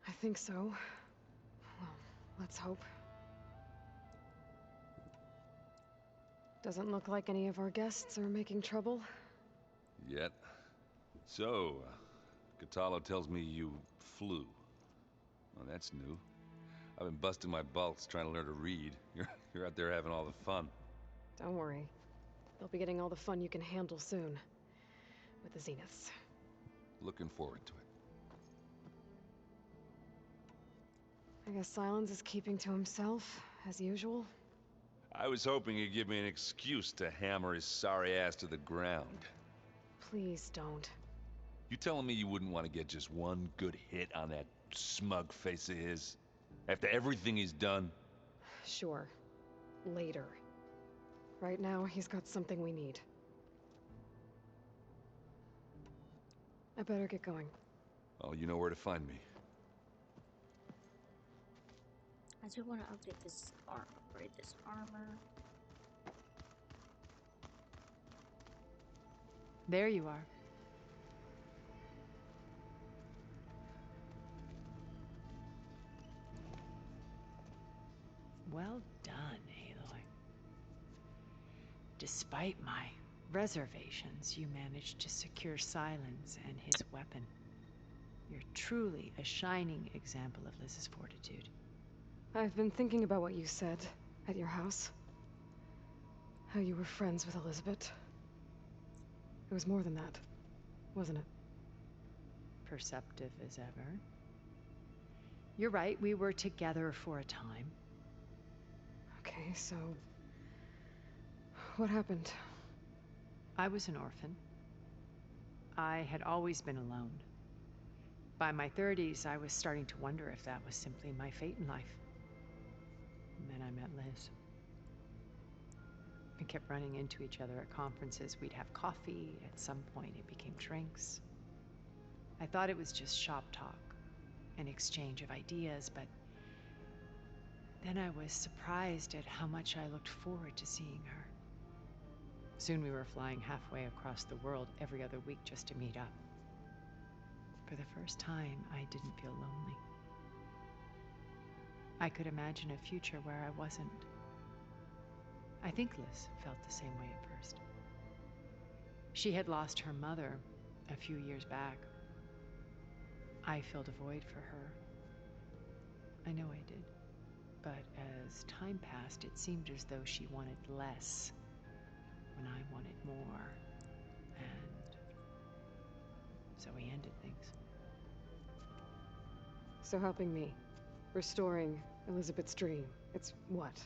I think so. Well, let's hope. Doesn't look like any of our guests are making trouble. Yet. So, Kotallo tells me you flew. Well, that's new. I've been busting my balls trying to learn to read. You're out there having all the fun. Don't worry. You'll be getting all the fun you can handle soon. With the Zeniths. Looking forward to it. I guess Sylens is keeping to himself, as usual. I was hoping he'd give me an excuse to hammer his sorry ass to the ground. Please don't. You telling me you wouldn't want to get just one good hit on that smug face of his? After everything he's done? Sure. Later. Right now, he's got something we need. I better get going. Oh, you know where to find me. I do want to update this upgrade this armor. There you are. Well done, Aloy. Despite my reservations, you managed to secure Sylens and his weapon. You're truly a shining example of Liz's fortitude. I've been thinking about what you said at your house. How you were friends with Elizabeth. It was more than that, wasn't it? Perceptive as ever. You're right, we were together for a time. Okay, so... what happened? I was an orphan. I had always been alone. By my 30s, I was starting to wonder if that was simply my fate in life. And then I met Liz. We kept running into each other at conferences. We'd have coffee. At some point, it became drinks. I thought it was just shop talk, an exchange of ideas, but then I was surprised at how much I looked forward to seeing her. Soon we were flying halfway across the world every other week just to meet up. For the first time, I didn't feel lonely. I could imagine a future where I wasn't. I think Liz felt the same way at first. She had lost her mother a few years back. I filled a void for her. I know I did. But as time passed, it seemed as though she wanted less when I wanted more. And so we ended things. So helping me. Restoring Elizabeth's dream. It's what,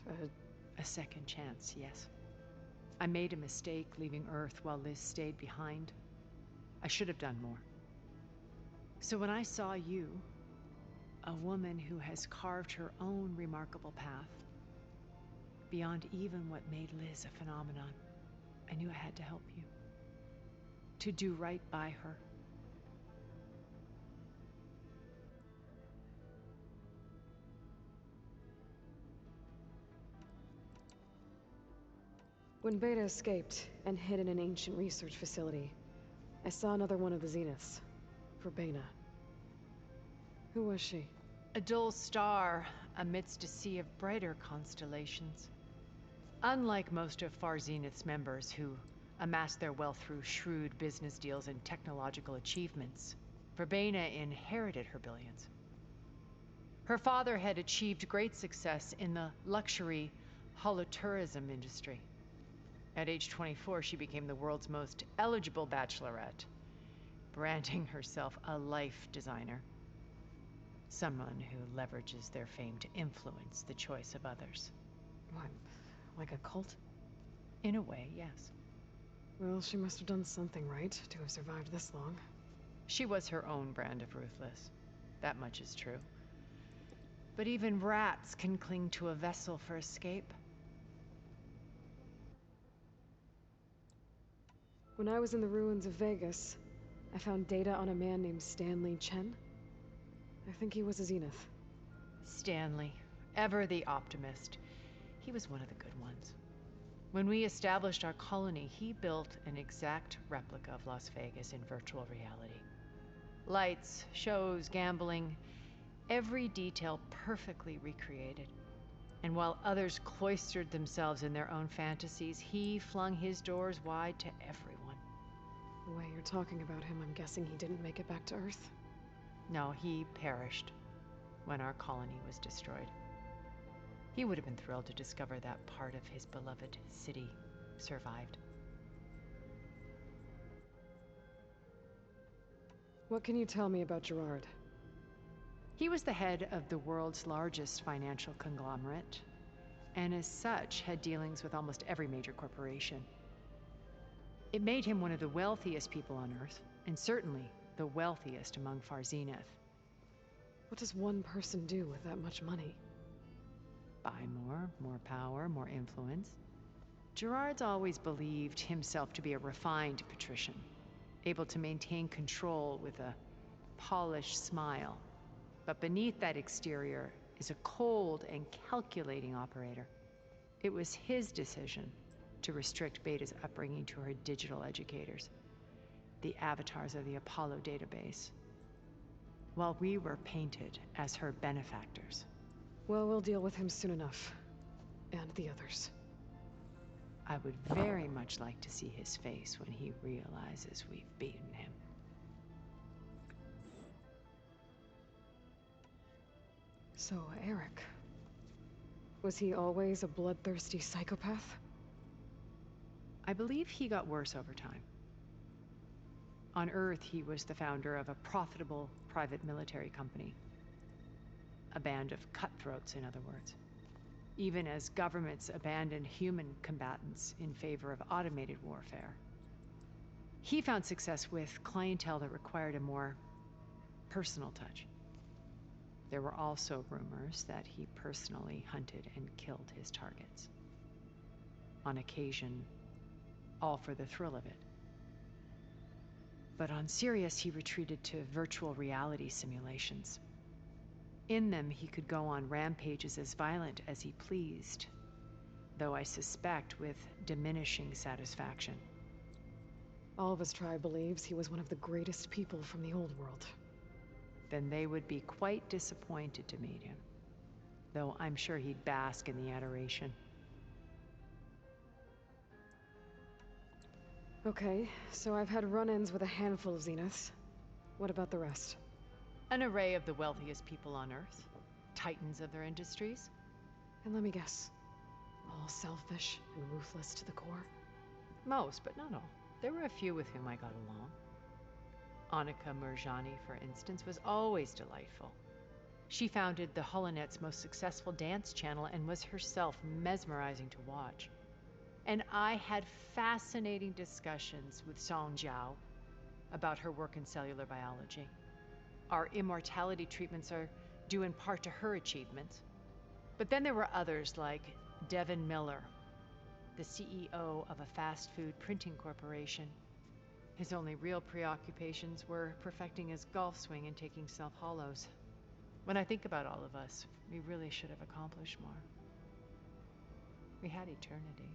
A second chance, yes. I made a mistake leaving Earth while Liz stayed behind. I should have done more. So when I saw you, a woman who has carved her own remarkable path, beyond even what made Liz a phenomenon, I knew I had to help you. To do right by her. When Beta escaped and hid in an ancient research facility, I saw another one of the Zeniths. Verbena. Who was she? A dull star amidst a sea of brighter constellations. Unlike most of Far Zenith's members who amassed their wealth through shrewd business deals and technological achievements, Verbena inherited her billions. Her father had achieved great success in the luxury holotourism industry. At age 24, she became the world's most eligible bachelorette, branding herself a life designer. Someone who leverages their fame to influence the choice of others. What, like a cult? In a way, yes. Well, she must have done something right to have survived this long. She was her own brand of ruthless. That much is true. But even rats can cling to a vessel for escape. When I was in the ruins of Vegas, I found data on a man named Stanley Chen. I think he was a Zenith. Stanley, ever the optimist. He was one of the good ones. When we established our colony, he built an exact replica of Las Vegas in virtual reality. Lights, shows, gambling, every detail perfectly recreated. And while others cloistered themselves in their own fantasies, he flung his doors wide to everyone. The way you're talking about him, I'm guessing he didn't make it back to Earth. No, he perished when our colony was destroyed. He would have been thrilled to discover that part of his beloved city survived. What can you tell me about Gerard? He was the head of the world's largest financial conglomerate, and as such had dealings with almost every major corporation. It made him one of the wealthiest people on Earth, and certainly the wealthiest among Far Zenith. What does one person do with that much money? Buy more power, more influence. Gerard's always believed himself to be a refined patrician, able to maintain control with a polished smile. But beneath that exterior is a cold and calculating operator. It was his decision to restrict Beta's upbringing to her digital educators, the avatars of the Apollo database, while we were painted as her benefactors. Well, we'll deal with him soon enough. And the others. I would very much like to see his face when he realizes we've beaten him. So, Eric. Was he always a bloodthirsty psychopath? I believe he got worse over time. On Earth, he was the founder of a profitable private military company. A band of cutthroats, in other words. Even as governments abandoned human combatants in favor of automated warfare. He found success with clientele that required a more personal touch. There were also rumors that he personally hunted and killed his targets. On occasion, all for the thrill of it. But on Sirius, he retreated to virtual reality simulations. In them, he could go on rampages as violent as he pleased, though I suspect with diminishing satisfaction. All of his tribe believes he was one of the greatest people from the old world. Then they would be quite disappointed to meet him, though I'm sure he'd bask in the adoration. Okay, so I've had run-ins with a handful of Zeniths. What about the rest? An array of the wealthiest people on Earth, titans of their industries. And let me guess. All selfish and ruthless to the core? Most, but not all. There were a few with whom I got along. Annika Murjani, for instance, was always delightful. She founded the Holonet's most successful dance channel and was herself mesmerizing to watch. And I had fascinating discussions with Song Jiao about her work in cellular biology. Our immortality treatments are due in part to her achievements. But then there were others like Devin Miller, the CEO of a fast food printing corporation. His only real preoccupations were perfecting his golf swing and taking self-hollows. When I think about all of us, we really should have accomplished more. We had eternity.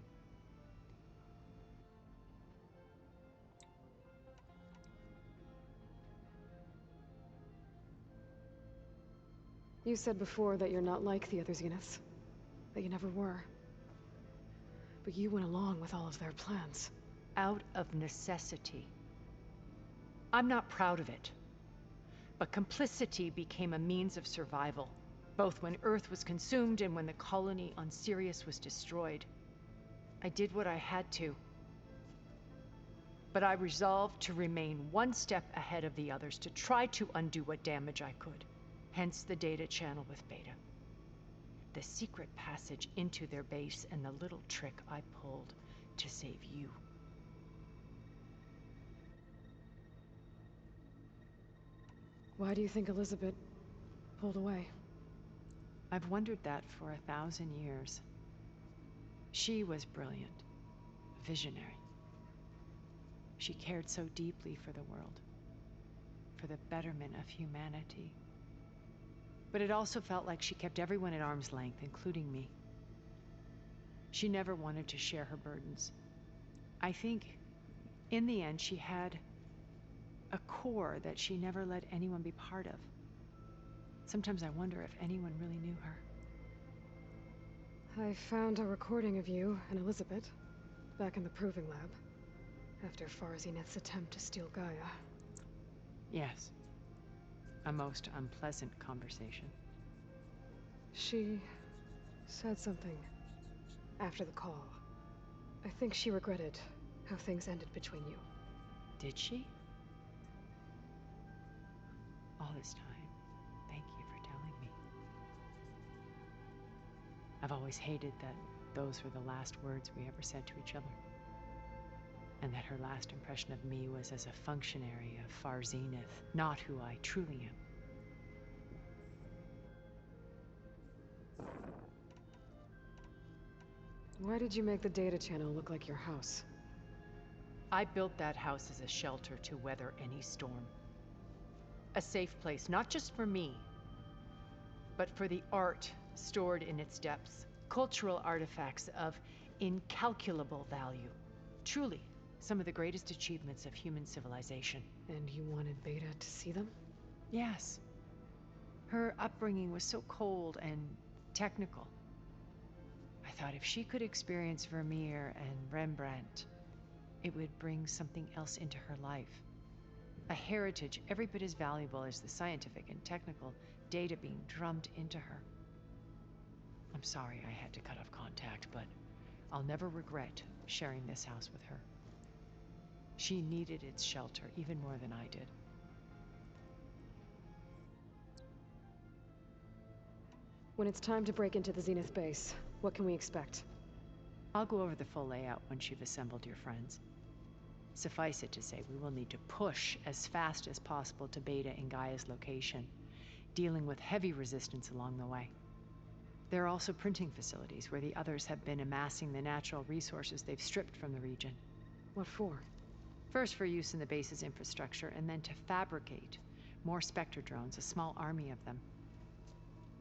You said before that you're not like the other Zeniths. That you never were. But you went along with all of their plans. Out of necessity. I'm not proud of it. But complicity became a means of survival, both when Earth was consumed and when the colony on Sirius was destroyed. I did what I had to. But I resolved to remain one step ahead of the others, to try to undo what damage I could. Hence the data channel with Beta. The secret passage into their base and the little trick I pulled to save you. Why do you think Elizabeth pulled away? I've wondered that for 1,000 years. She was brilliant, visionary. She cared so deeply for the world, for the betterment of humanity. But it also felt like she kept everyone at arm's length, including me. She never wanted to share her burdens. I think, in the end, she had a core that she never let anyone be part of. Sometimes I wonder if anyone really knew her. I found a recording of you and Elizabeth back in the Proving Lab after Farzineth's attempt to steal Gaia. Yes. A most unpleasant conversation. She said something after the call. I think she regretted how things ended between you. Did she? All this time, thank you for telling me. I've always hated that those were the last words we ever said to each other. And that her last impression of me was as a functionary of Far Zenith, not who I truly am. Why did you make the data channel look like your house? I built that house as a shelter to weather any storm. A safe place, not just for me, but for the art stored in its depths. Cultural artifacts of incalculable value. Truly, some of the greatest achievements of human civilization. And you wanted Beta to see them? Yes. Her upbringing was so cold and technical. I thought if she could experience Vermeer and Rembrandt, it would bring something else into her life. A heritage every bit as valuable as the scientific and technical data being drummed into her. I'm sorry I had to cut off contact, but I'll never regret sharing this house with her. She needed its shelter even more than I did. When it's time to break into the Zenith base, what can we expect? I'll go over the full layout once you've assembled your friends. Suffice it to say, we will need to push as fast as possible to Beta and Gaia's location, dealing with heavy resistance along the way. There are also printing facilities where the others have been amassing the natural resources they've stripped from the region. What for? First for use in the base's infrastructure, and then to fabricate more Spectre drones, a small army of them.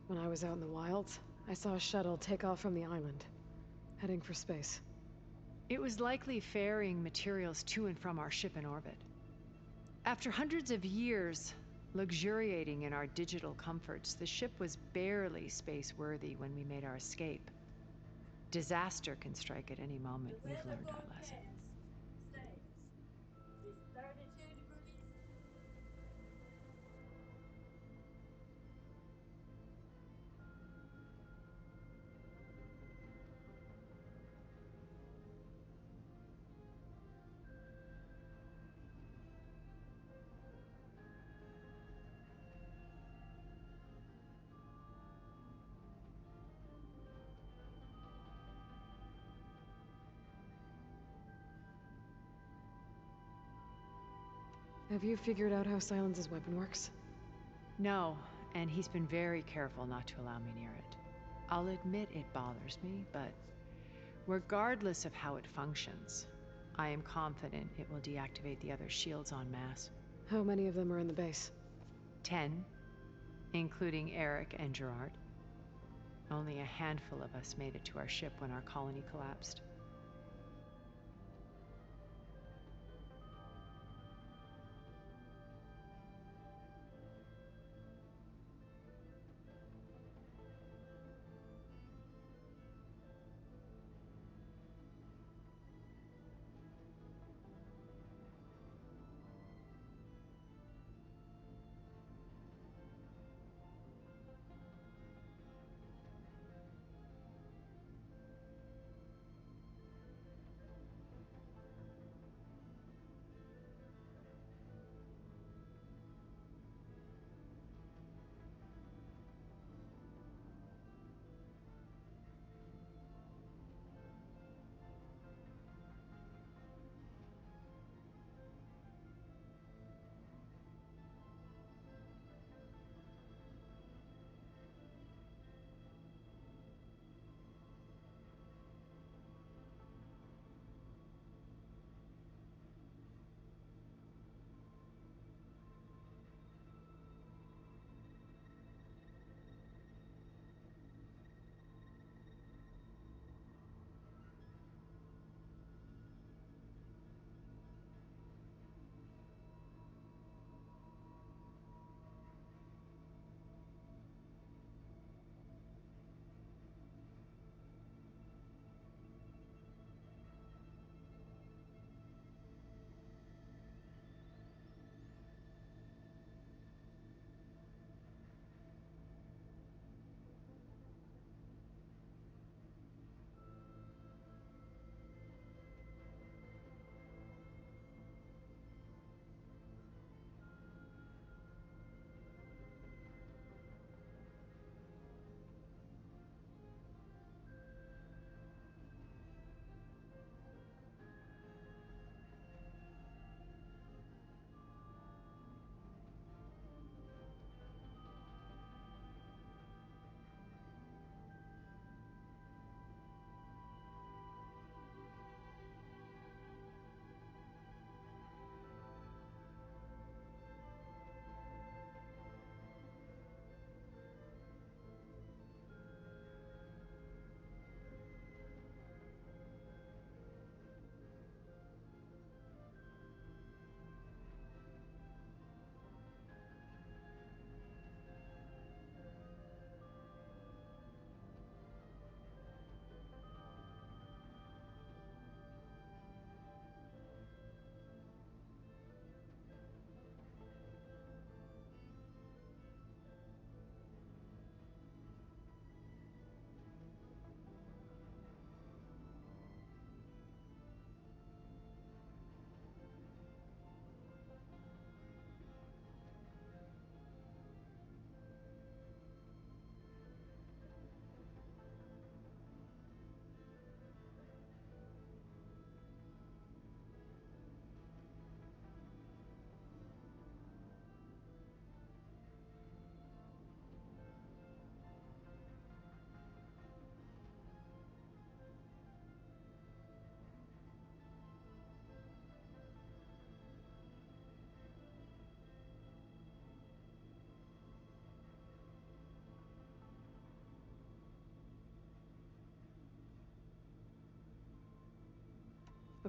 When I was out in the wilds, I saw a shuttle take off from the island, heading for space. It was likely ferrying materials to and from our ship in orbit. After hundreds of years luxuriating in our digital comforts, the ship was barely space-worthy when we made our escape. Disaster can strike at any moment. We've learned our lesson. Have you figured out how Silence's weapon works? No, and he's been very careful not to allow me near it. I'll admit it bothers me, but regardless of how it functions, I am confident it will deactivate the other shields en masse. How many of them are in the base? 10, including Eric and Gerard. Only a handful of us made it to our ship when our colony collapsed.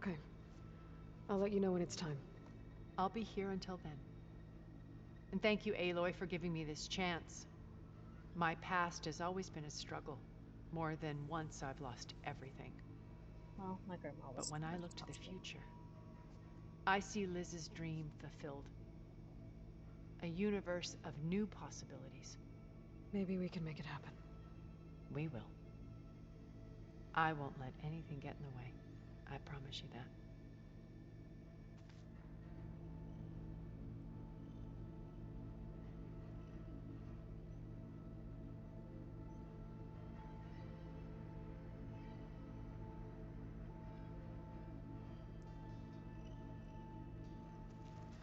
Okay. I'll let you know when it's time. I'll be here until then. And thank you, Aloy, for giving me this chance. My past has always been a struggle. More than once I've lost everything. Well, my grandma was. But when I look to the future, I see Liz's dream fulfilled. A universe of new possibilities. Maybe we can make it happen. We will. I won't let anything get in the way. I promise you that.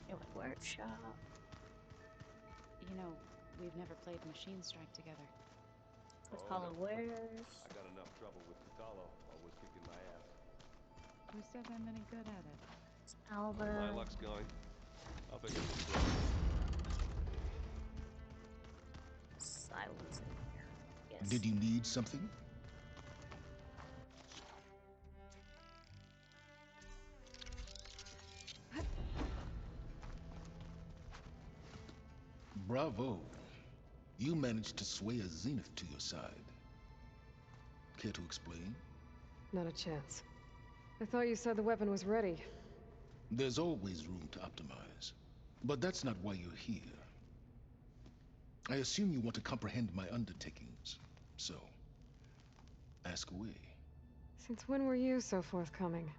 It would workshop. You know, we've never played Machine Strike together. Let's call it wares. I got enough trouble with Catalo, always kicking my ass. Who said I'm any good at it? It's Alva. My luck's going. I'll pick up the slack. Silence in here. Yes. Did you need something? Bravo. You managed to sway a Zenith to your side. Care to explain? Not a chance. I thought you said the weapon was ready. There's always room to optimize. But that's not why you're here. I assume you want to comprehend my undertakings. So, ask away. Since when were you so forthcoming?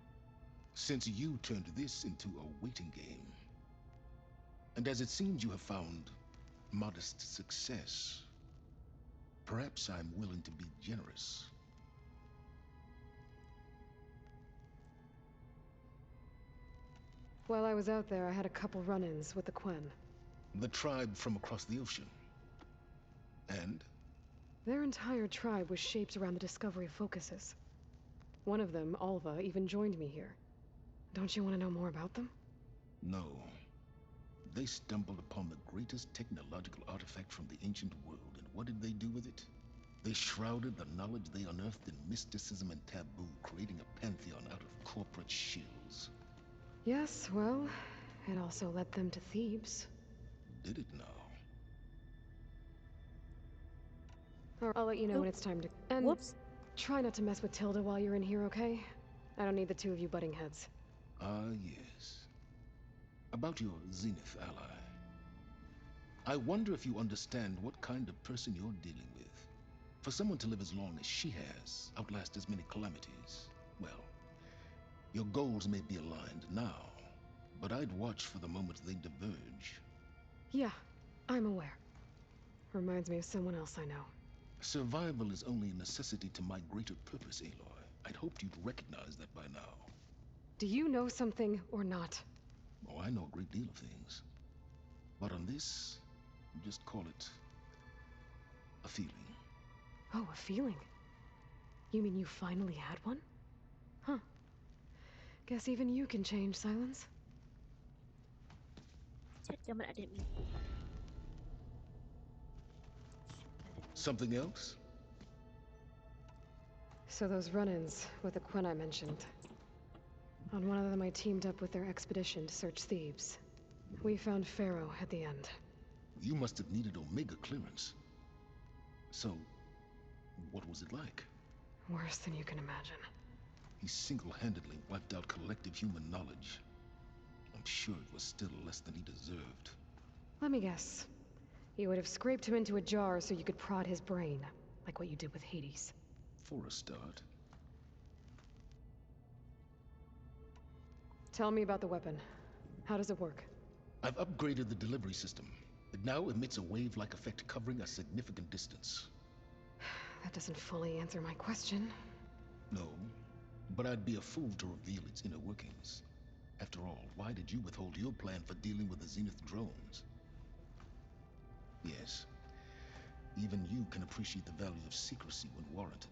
Since you turned this into a waiting game. And as it seems you have found modest success, perhaps I'm willing to be generous. While I was out there, I had a couple run-ins with the Quen. The tribe from across the ocean. And? Their entire tribe was shaped around the discovery of focuses. One of them, Alva, even joined me here. Don't you want to know more about them? No. They stumbled upon the greatest technological artifact from the ancient world, and what did they do with it? They shrouded the knowledge they unearthed in mysticism and taboo, creating a pantheon out of corporate shills. Yes, well, it also led them to Thebes. Did it now? I'll let you know when it's time to... And Whoops. try not to mess with Tilda while you're in here, okay? I don't need the two of you butting heads. Ah, yes. About your Zenith ally. I wonder if you understand what kind of person you're dealing with. For someone to live as long as she has, outlast as many calamities, well, your goals may be aligned now, but I'd watch for the moment they diverge. Yeah, I'm aware. Reminds me of someone else I know. Survival is only a necessity to my greater purpose, Aloy. I'd hoped you'd recognize that by now. Do you know something or not? Oh, I know a great deal of things. But on this, just call it a feeling. Oh, a feeling? You mean you finally had one? Huh. Guess even you can change, Silence. Damn it, I didn't mean. Something else? So those run-ins with the Quen I mentioned. On one of them I teamed up with their expedition to search Thebes. We found Pharaoh at the end. You must have needed Omega clearance. So, what was it like? Worse than you can imagine. He single-handedly wiped out collective human knowledge. I'm sure it was still less than he deserved. Let me guess. You would have scraped him into a jar so you could prod his brain, like what you did with Hades. For a start. Tell me about the weapon. How does it work? I've upgraded the delivery system. It now emits a wave-like effect covering a significant distance. That doesn't fully answer my question. No, but I'd be a fool to reveal its inner workings. After all, why did you withhold your plan for dealing with the Zenith drones? Yes, even you can appreciate the value of secrecy when warranted.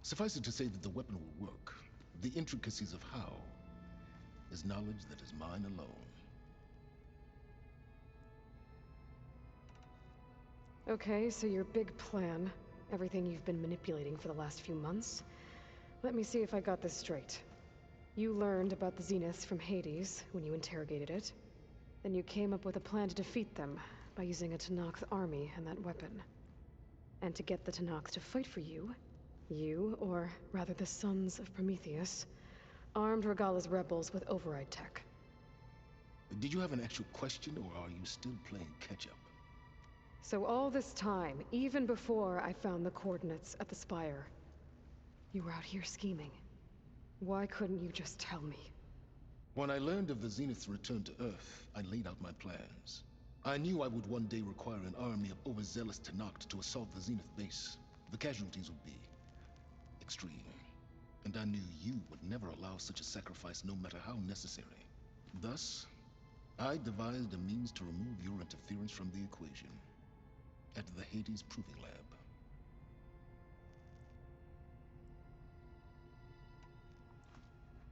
Suffice it to say that the weapon will work. The intricacies of how is knowledge that is mine alone. Okay, so your big plan, everything you've been manipulating for the last few months. Let me see if I got this straight. You learned about the Zeniths from Hades when you interrogated it. Then you came up with a plan to defeat them by using a Tenakth army and that weapon. And to get the Tenakth to fight for you, or rather the Sons of Prometheus, armed Regalla's rebels with override tech. Did you have an actual question, or are you still playing catch-up? So all this time, even before I found the coordinates at the Spire, you were out here scheming. Why couldn't you just tell me? When I learned of the Zenith's return to Earth, I laid out my plans. I knew I would one day require an army of overzealous Tenakth to assault the Zenith base. The casualties would be extreme. And I knew you would never allow such a sacrifice, no matter how necessary. Thus, I devised a means to remove your interference from the equation. At the Hades Proving Lab.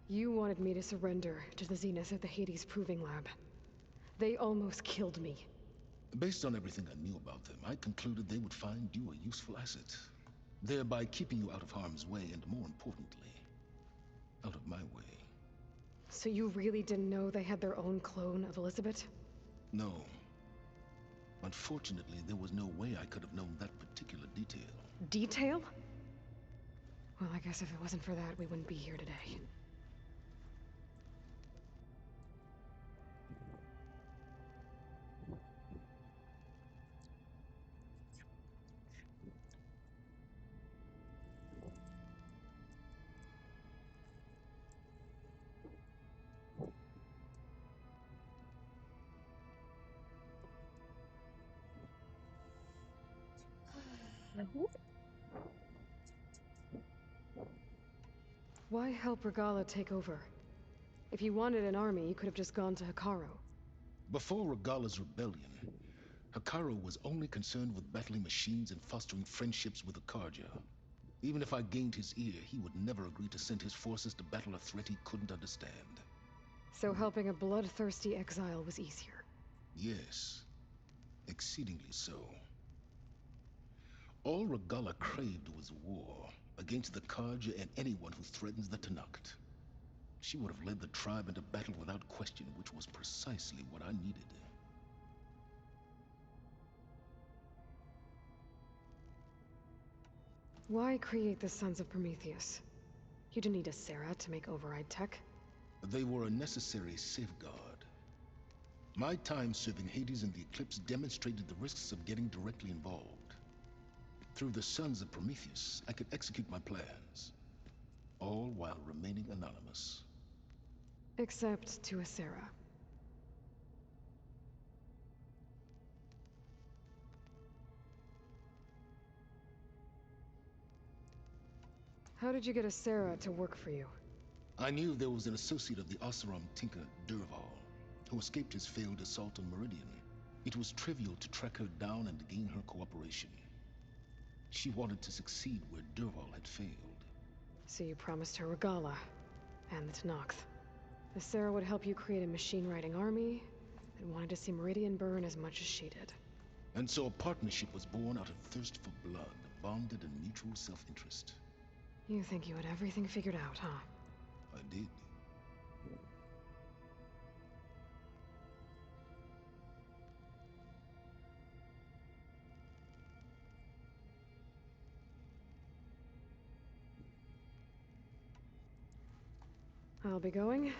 You wanted me to surrender to the Zenith at the Hades Proving Lab. They almost killed me. Based on everything I knew about them, I concluded they would find you a useful asset, thereby keeping you out of harm's way and, more importantly, out of my way. So you really didn't know they had their own clone of Elizabeth? No. Unfortunately, there was no way I could have known that particular detail. Detail? Well, I guess if it wasn't for that, we wouldn't be here today. Why help Regalla take over? If you wanted an army, you could have just gone to Hekarro. Before Regalla's rebellion, Hekarro was only concerned with battling machines and fostering friendships with the Carja. Even if I gained his ear, he would never agree to send his forces to battle a threat he couldn't understand. So helping a bloodthirsty exile was easier. Yes, exceedingly so. All Regalla craved was war against the Carja and anyone who threatens the Tenakth. She would have led the tribe into battle without question, which was precisely what I needed. Why create the Sons of Prometheus? You didn't need a Sarah to make override tech. They were a necessary safeguard. My time serving Hades and the Eclipse demonstrated the risks of getting directly involved. Through the Sons of Prometheus, I could execute my plans, all while remaining anonymous. Except to a Sarah. How did you get a Sarah to work for you? I knew there was an associate of the Oseram tinker, Dervahl, who escaped his failed assault on Meridian. It was trivial to track her down and gain her cooperation. She wanted to succeed where Dervahl had failed. So you promised her Regalla, and the Tenakth. The Sarah would help you create a machine-riding army that wanted to see Meridian burn as much as she did. And so a partnership was born out of thirst for blood, bonded in mutual self-interest. You think you had everything figured out, huh? I did. I'll be going.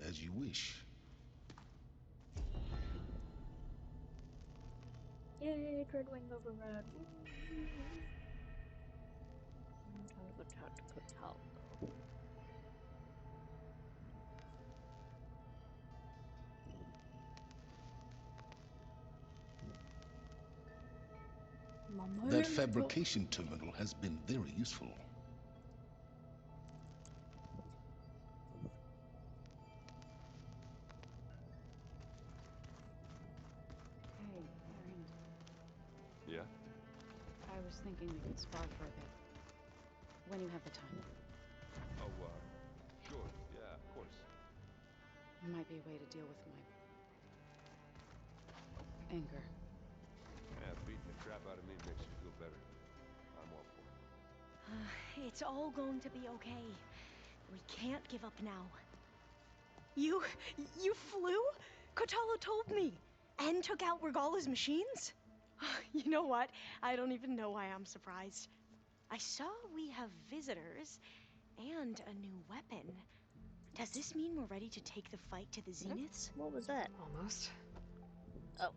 As you wish. Yay, Dreadwing override. Time to go talk to Kotal, though. That fabrication terminal has been very useful. Hey, Erend. Yeah? I was thinking we could spar for a bit. When you have the time. Oh, sure. Yeah, of course. Might be a way to deal with my anger. Yeah, beating the crap out of me makes you feel better. I'm all for it. It's all going to be okay. We can't give up now. You flew? Kotalo told me. And took out Regala's machines? You know what? I don't even know why I'm surprised. I saw we have visitors and a new weapon. Does this mean we're ready to take the fight to the Zeniths? What was that? Almost. Oh.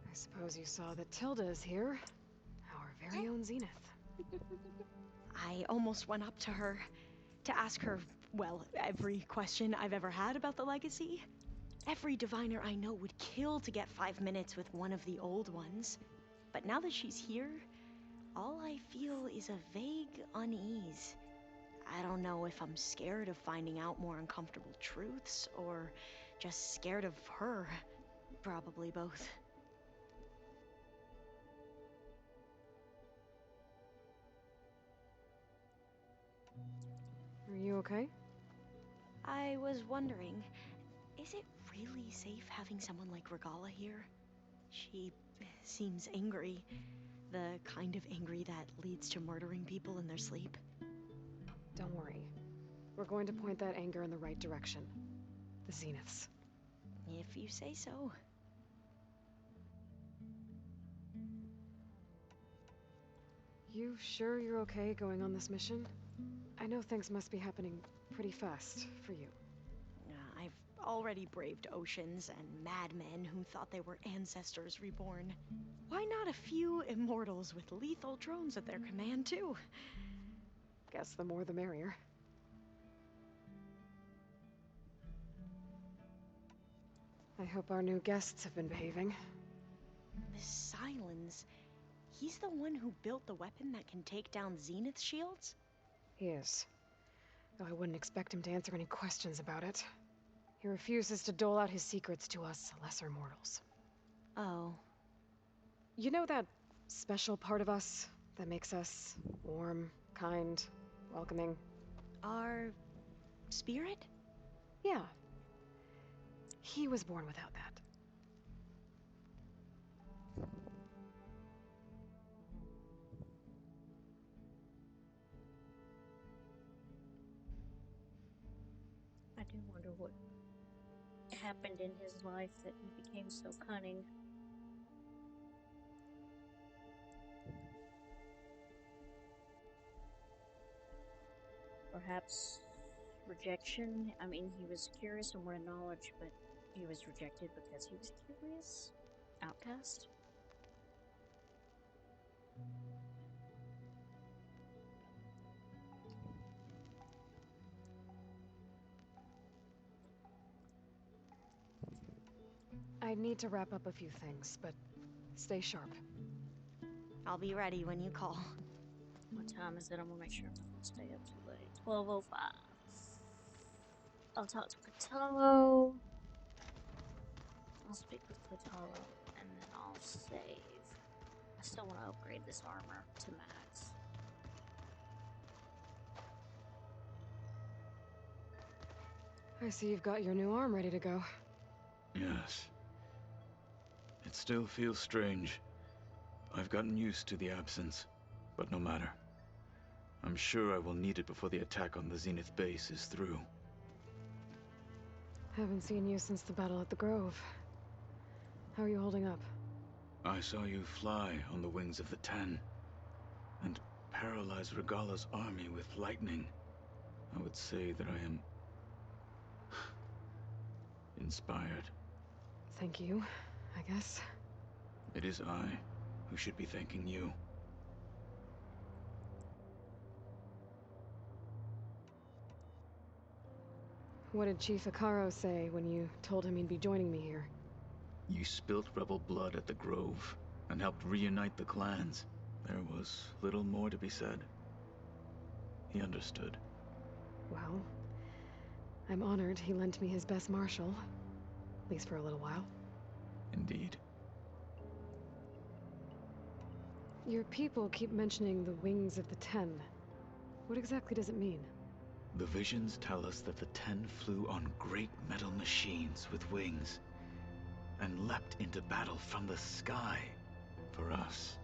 I suppose you saw that Tilda is here. Our very own Zenith. I almost went up to her to ask her, well, every question I've ever had about the legacy. Every diviner I know would kill to get 5 minutes with one of the old ones. But now that she's here, all I feel is a vague unease. I don't know if I'm scared of finding out more uncomfortable truths, or just scared of her. Probably both. Are you okay? I was wondering, is it really safe having someone like Regala here? She seems angry. The kind of angry that leads to murdering people in their sleep. Don't worry. We're going to point that anger in the right direction. The Zeniths. If you say so. You sure you're okay going on this mission? I know things must be happening pretty fast for you. I've already braved oceans and madmen who thought they were ancestors reborn. Why not a few immortals with lethal drones at their command, too? Guess the more the merrier. I hope our new guests have been behaving. This Sylens, he's the one who built the weapon that can take down Zenith shields? He is. Though I wouldn't expect him to answer any questions about it. He refuses to dole out his secrets to us lesser mortals. Oh. You know that special part of us that makes us warm, kind, welcoming? Our spirit? Yeah. He was born without that. I do wonder what happened in his life that he became so cunning. Perhaps rejection? I mean, he was curious and wanted knowledge, but he was rejected because he was curious? Outcast? I need to wrap up a few things, but stay sharp. I'll be ready when you call. What time is it? I'm gonna make sure I'm not gonna stay up too late. 12:05. I'll talk to Kotalo. I'll speak with Kotalo, and then I'll save. I still want to upgrade this armor to max. I see you've got your new arm ready to go. Yes. It still feels strange. I've gotten used to the absence, but no matter. I'm sure I will need it before the attack on the Zenith base is through. Haven't seen you since the battle at the Grove. How are you holding up? I saw you fly on the wings of the Ten, and paralyze Regala's army with lightning. I would say that I am inspired. Thank you, I guess. It is I who should be thanking you. What did Chief Ikaro say when you told him he'd be joining me here? You spilt rebel blood at the Grove, and helped reunite the clans. There was little more to be said. He understood. Well, I'm honored he lent me his best marshal. At least for a little while. Indeed. Your people keep mentioning the wings of the Ten. What exactly does it mean? The visions tell us that the Ten flew on great metal machines with wings, and leapt into battle from the sky. For us,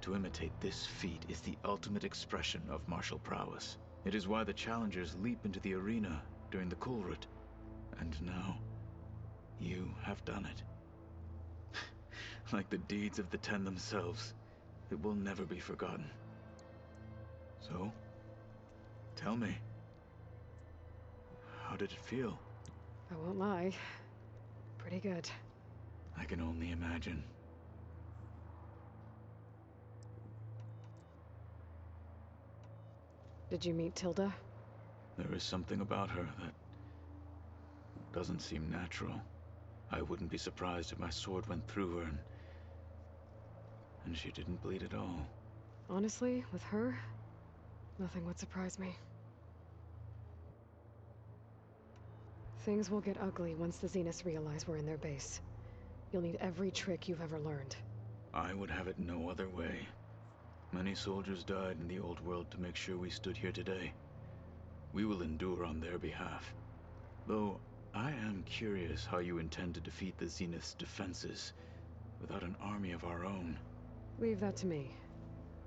To imitate this feat is the ultimate expression of martial prowess. It is why the challengers leap into the arena during the Kulrut. And now, you have done it. Like the deeds of the Ten themselves, it will never be forgotten. So, tell me, how did it feel? I won't lie. Pretty good. I can only imagine. Did you meet Tilda? There is something about her that doesn't seem natural. I wouldn't be surprised if my sword went through her and she didn't bleed at all. Honestly, with her, nothing would surprise me. Things will get ugly once the Zeniths realize we're in their base. You'll need every trick you've ever learned. I would have it no other way. Many soldiers died in the old world to make sure we stood here today. We will endure on their behalf. Though, I am curious how you intend to defeat the Zenith's defenses without an army of our own. Leave that to me.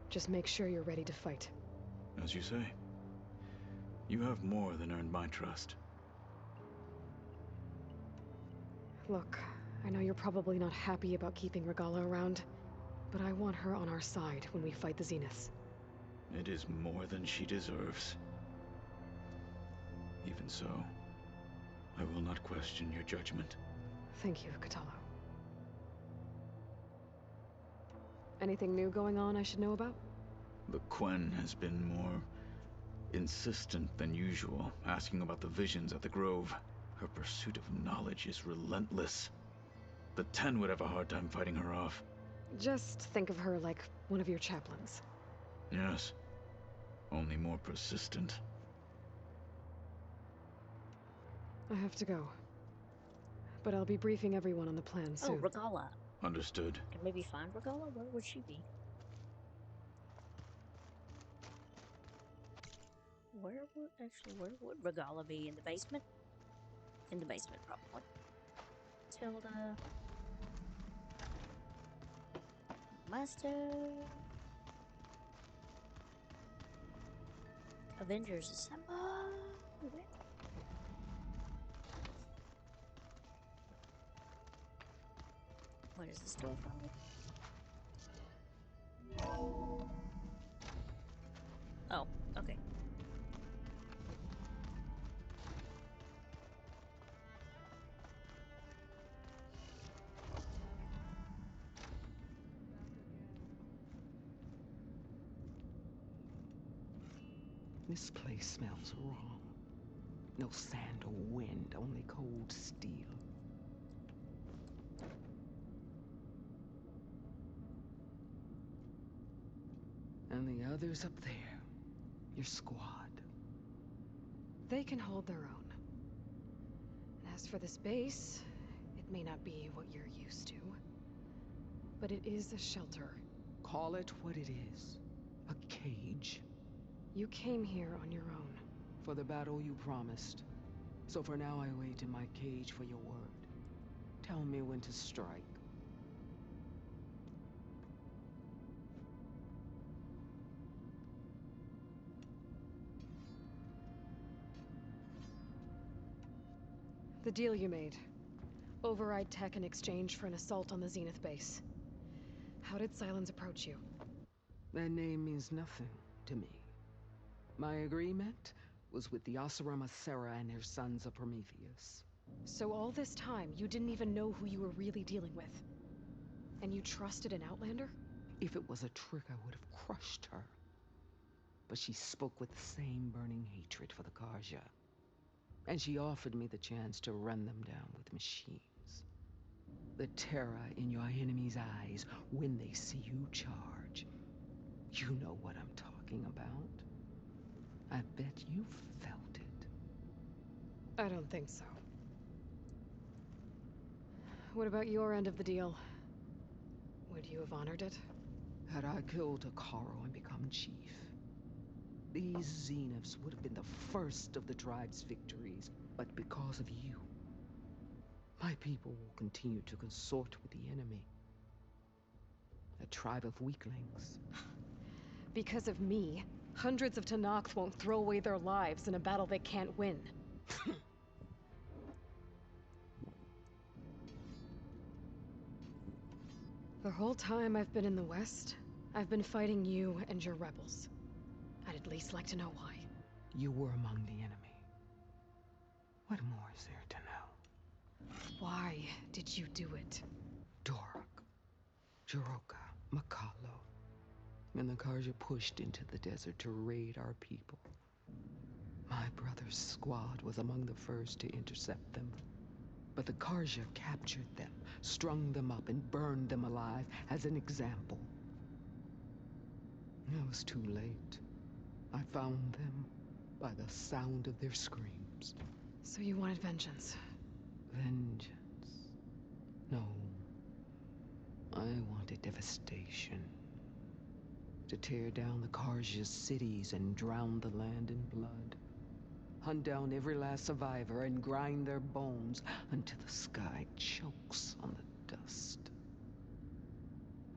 Just make sure you're ready to fight. As you say. You have more than earned my trust. Look, I know you're probably not happy about keeping Regala around, but I want her on our side when we fight the Zeniths. It is more than she deserves. Even so, I will not question your judgment. Thank you, Kotallo. Anything new going on I should know about? The Quen has been more insistent than usual, asking about the visions at the Grove. Her pursuit of knowledge is relentless. The Ten would have a hard time fighting her off. Just think of her like one of your chaplains. Yes. Only more persistent. I have to go. But I'll be briefing everyone on the plan Oh, soon. Regala. Understood. Can maybe find Regala? Where would she be? Where would Regala be? In the basement? In the basement, probably. Tilda. Master. Avengers assemble. What is this door from me? Oh, okay. This place smells wrong. No sand or wind, only cold steel. And the others up there, your squad. They can hold their own. And as for this base, it may not be what you're used to, but it is a shelter. Call it what it is. A cage. You came here on your own. For the battle you promised. So for now I wait in my cage for your word. Tell me when to strike. The deal you made. Override tech in exchange for an assault on the Zenith base. How did Sylens approach you? That name means nothing to me. My agreement was with the Oseram Sera and their sons of Prometheus. So all this time, you didn't even know who you were really dealing with? And you trusted an Outlander? If it was a trick, I would have crushed her. But she spoke with the same burning hatred for the Karja. And she offered me the chance to run them down with machines. The terror in your enemy's eyes when they see you charge. You know what I'm talking about. I bet you felt it. I don't think so. What about your end of the deal? Would you have honored it? Had I killed Hekarro and become chief, these Zeniths would have been the first of the tribe's victories. But because of you, my people will continue to consort with the enemy. A tribe of weaklings. Because of me, hundreds of Tenakth won't throw away their lives in a battle they can't win. The whole time I've been in the West, I've been fighting you and your rebels. I'd at least like to know why. You were among the enemy. What more is there to know? Why did you do it? Dorak, Jiroka, Makalo, and the Karja pushed into the desert to raid our people. My brother's squad was among the first to intercept them. But the Karja captured them, strung them up, and burned them alive as an example. It was too late. I found them by the sound of their screams. So you wanted vengeance? Vengeance? No. I wanted devastation. To tear down the Karja's cities and drown the land in blood. Hunt down every last survivor and grind their bones until the sky chokes on the dust.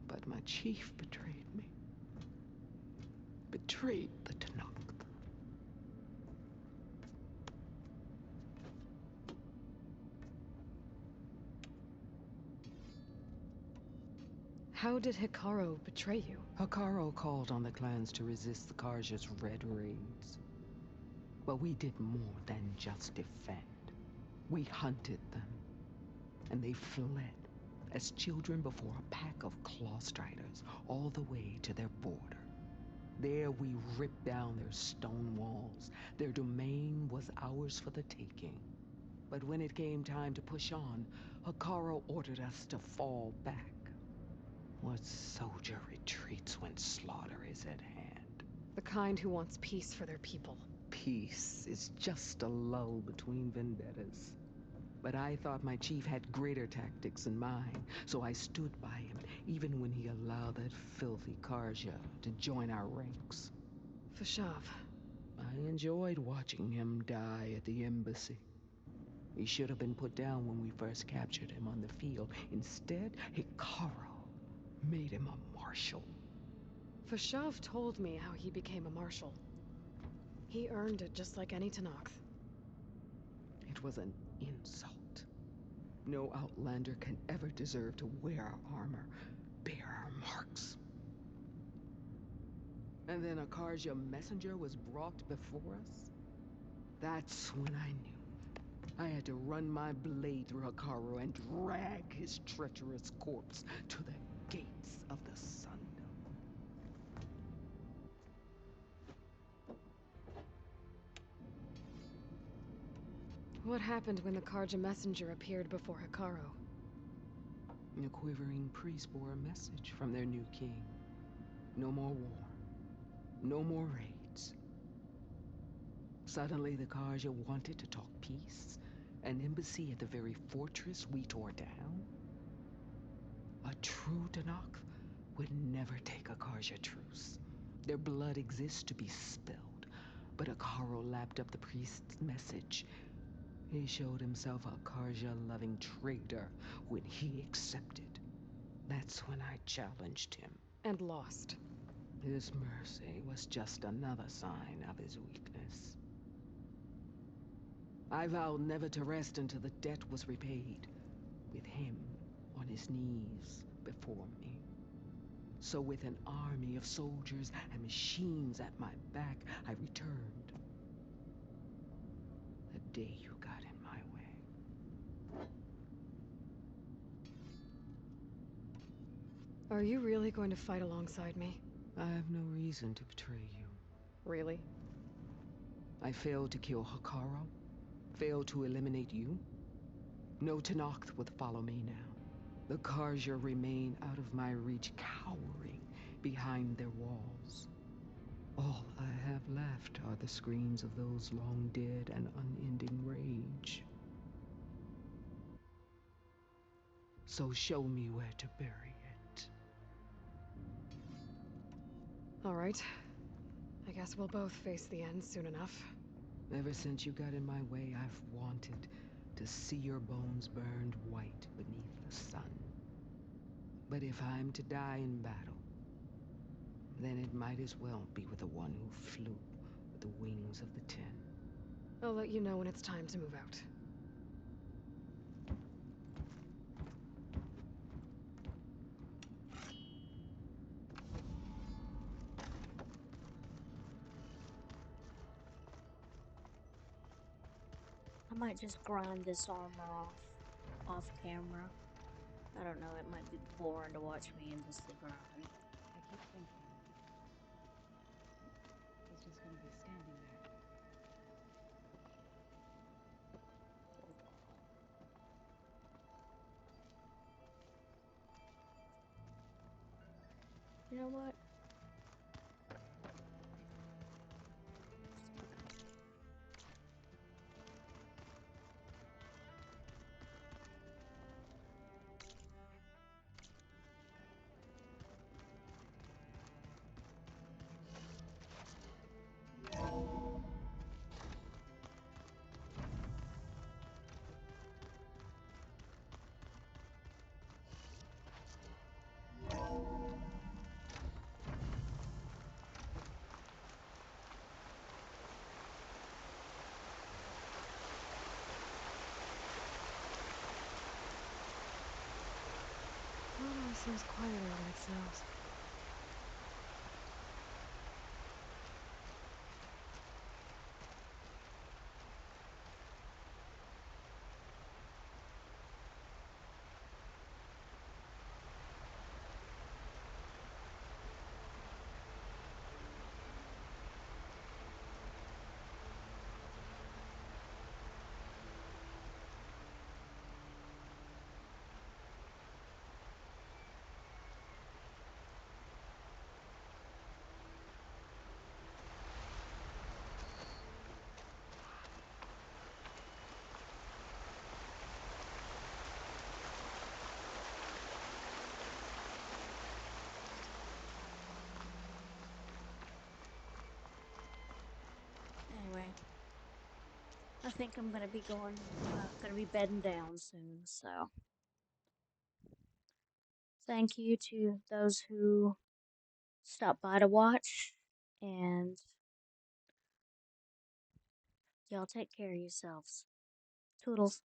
But my chief betrayed me. Betrayed the Tenakth. How did Hekarro betray you? Hekarro called on the clans to resist the Karja's red raids. But we did more than just defend. We hunted them, and they fled as children before a pack of Clawstriders all the way to their border. There we ripped down their stone walls. Their domain was ours for the taking. But when it came time to push on, Hekarro ordered us to fall back. What soldier retreats when slaughter is at hand? The kind who wants peace for their people. Peace is just a lull between vendettas. But I thought my chief had greater tactics in mind, so I stood by him, even when he allowed that filthy Karja to join our ranks. Fashav. I enjoyed watching him die at the embassy. He should have been put down when we first captured him on the field. Instead, Hekarro made him a marshal. Fashav told me how he became a marshal. He earned it just like any Tenakth. It was an insult. No Outlander can ever deserve to wear our armor, bear our marks. And then a Karja messenger was brought before us? That's when I knew. I had to run my blade through Hekarro and drag his treacherous corpse to the gates of the Sundom. What happened when the Karja messenger appeared before Hekarro? The quivering priests bore a message from their new king. No more war. No more raids. Suddenly the Karja wanted to talk peace. An embassy at the very fortress we tore down? A true Tenakth would never take a Karja truce. Their blood exists to be spilled. But Hekarro lapped up the priest's message. He showed himself a Karja-loving traitor when he accepted. That's when I challenged him. And lost. His mercy was just another sign of his weakness. I vowed never to rest until the debt was repaid, with him on his knees before me. So with an army of soldiers and machines at my back, I returned. The day you got in my way. Are you really going to fight alongside me? I have no reason to betray you. Really? I failed to kill Hekarro, failed to eliminate you. No Tenakth would follow me now. The Karja remain out of my reach, cowering behind their walls. All I have left are the screams of those long dead and unending rage. So show me where to bury it. All right. I guess we'll both face the end soon enough. Ever since you got in my way, I've wanted to see your bones burned white beneath the sun. But if I'm to die in battle, then it might as well be with the one who flew with the wings of the 10. I'll let you know when it's time to move out. I might just grind this armor off camera. I don't know, it might be boring to watch me endlessly grind. I keep thinking he's just gonna be standing there. You know what? It always seems quieter than it sounds. Anyway, I think I'm gonna be gonna be bedding down soon, so. Thank you to those who stopped by to watch, and y'all take care of yourselves. Toodles.